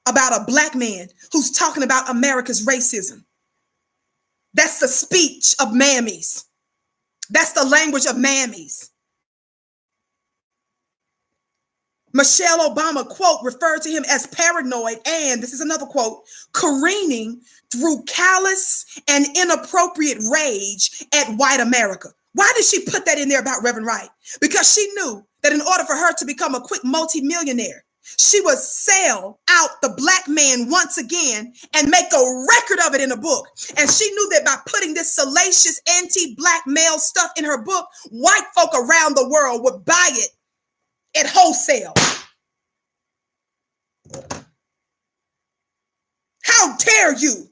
Speaker 1: about a black man who's talking about America's racism. That's the speech of mammies. That's the language of mammies. Michelle Obama, quote, referred to him as paranoid and, this is another quote, careening through callous and inappropriate rage at white America. Why did she put that in there about Reverend Wright? Because she knew that in order for her to become a quick multimillionaire, she would sell out the black man once again and make a record of it in a book. And she knew that by putting this salacious anti-black male stuff in her book, white folk around the world would buy it at wholesale. How dare you?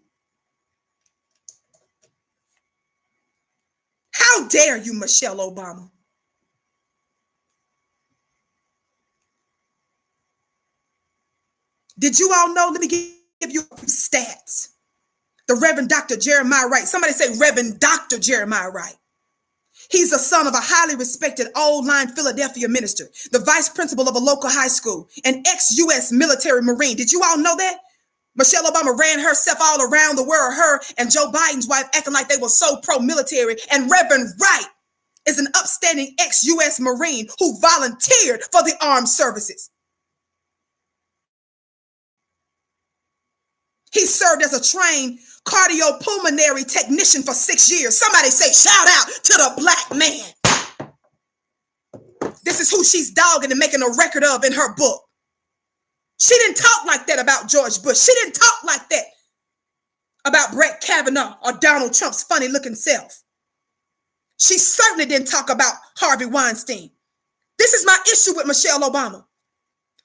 Speaker 1: How dare you, Michelle Obama? Did you all know? Let me give you a few stats. The Reverend Dr. Jeremiah Wright. Somebody say Reverend Dr. Jeremiah Wright. He's the son of a highly respected old-line Philadelphia minister, the vice principal of a local high school, an ex-U.S. military Marine. Did you all know that? Michelle Obama ran herself all around the world, her and Joe Biden's wife, acting like they were so pro-military. And Reverend Wright is an upstanding ex-U.S. Marine who volunteered for the armed services. He served as a trained cardiopulmonary technician for 6 years. Somebody say, shout out to the black man. This is who she's dogging and making a record of in her book. She didn't talk like that about George Bush. She didn't talk like that about Brett Kavanaugh or Donald Trump's funny looking self. She certainly didn't talk about Harvey Weinstein. This is my issue with Michelle Obama.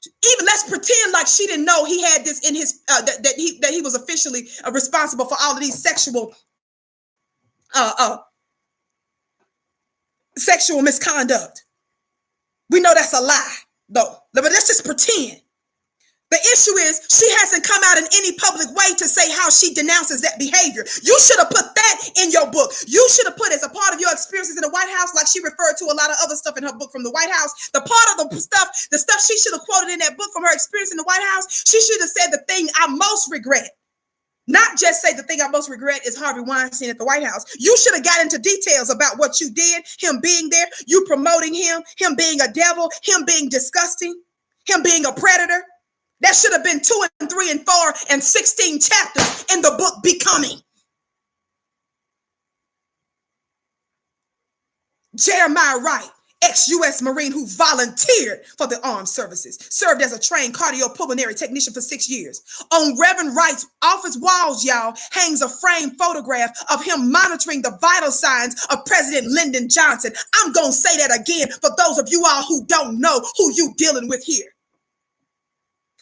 Speaker 1: Even let's pretend like she didn't know he had this in his that he was officially responsible for all of these sexual misconduct. We know that's a lie, though. But let's just pretend. The issue is she hasn't come out in any public way to say how she denounces that behavior. You should have put that in your book. You should have put as a part of your experiences in the White House, like she referred to a lot of other stuff in her book from the White House. The part of the stuff she should have quoted in that book from her experience in the White House, she should have said the thing I most regret. Not just say the thing I most regret is Harvey Weinstein at the White House. You should have got into details about what you did, him being there, you promoting him being a devil, him being disgusting, him being a predator. That should have been 2 and 3 and 4 and 16 chapters in the book Becoming. Jeremiah Wright, ex-U.S. Marine who volunteered for the armed services, served as a trained cardiopulmonary technician for 6 years. On Reverend Wright's office walls, y'all, hangs a framed photograph of him monitoring the vital signs of President Lyndon Johnson. I'm going to say that again for those of you all who don't know who you dealing with here.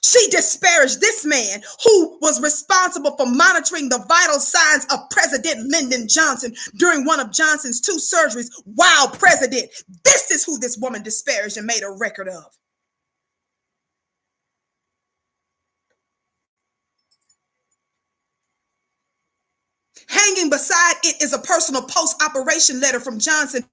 Speaker 1: She disparaged this man who was responsible for monitoring the vital signs of President Lyndon Johnson during one of Johnson's 2 surgeries while president. This is who this woman disparaged and made a record of. Hanging beside it is a personal post-operation letter from Johnson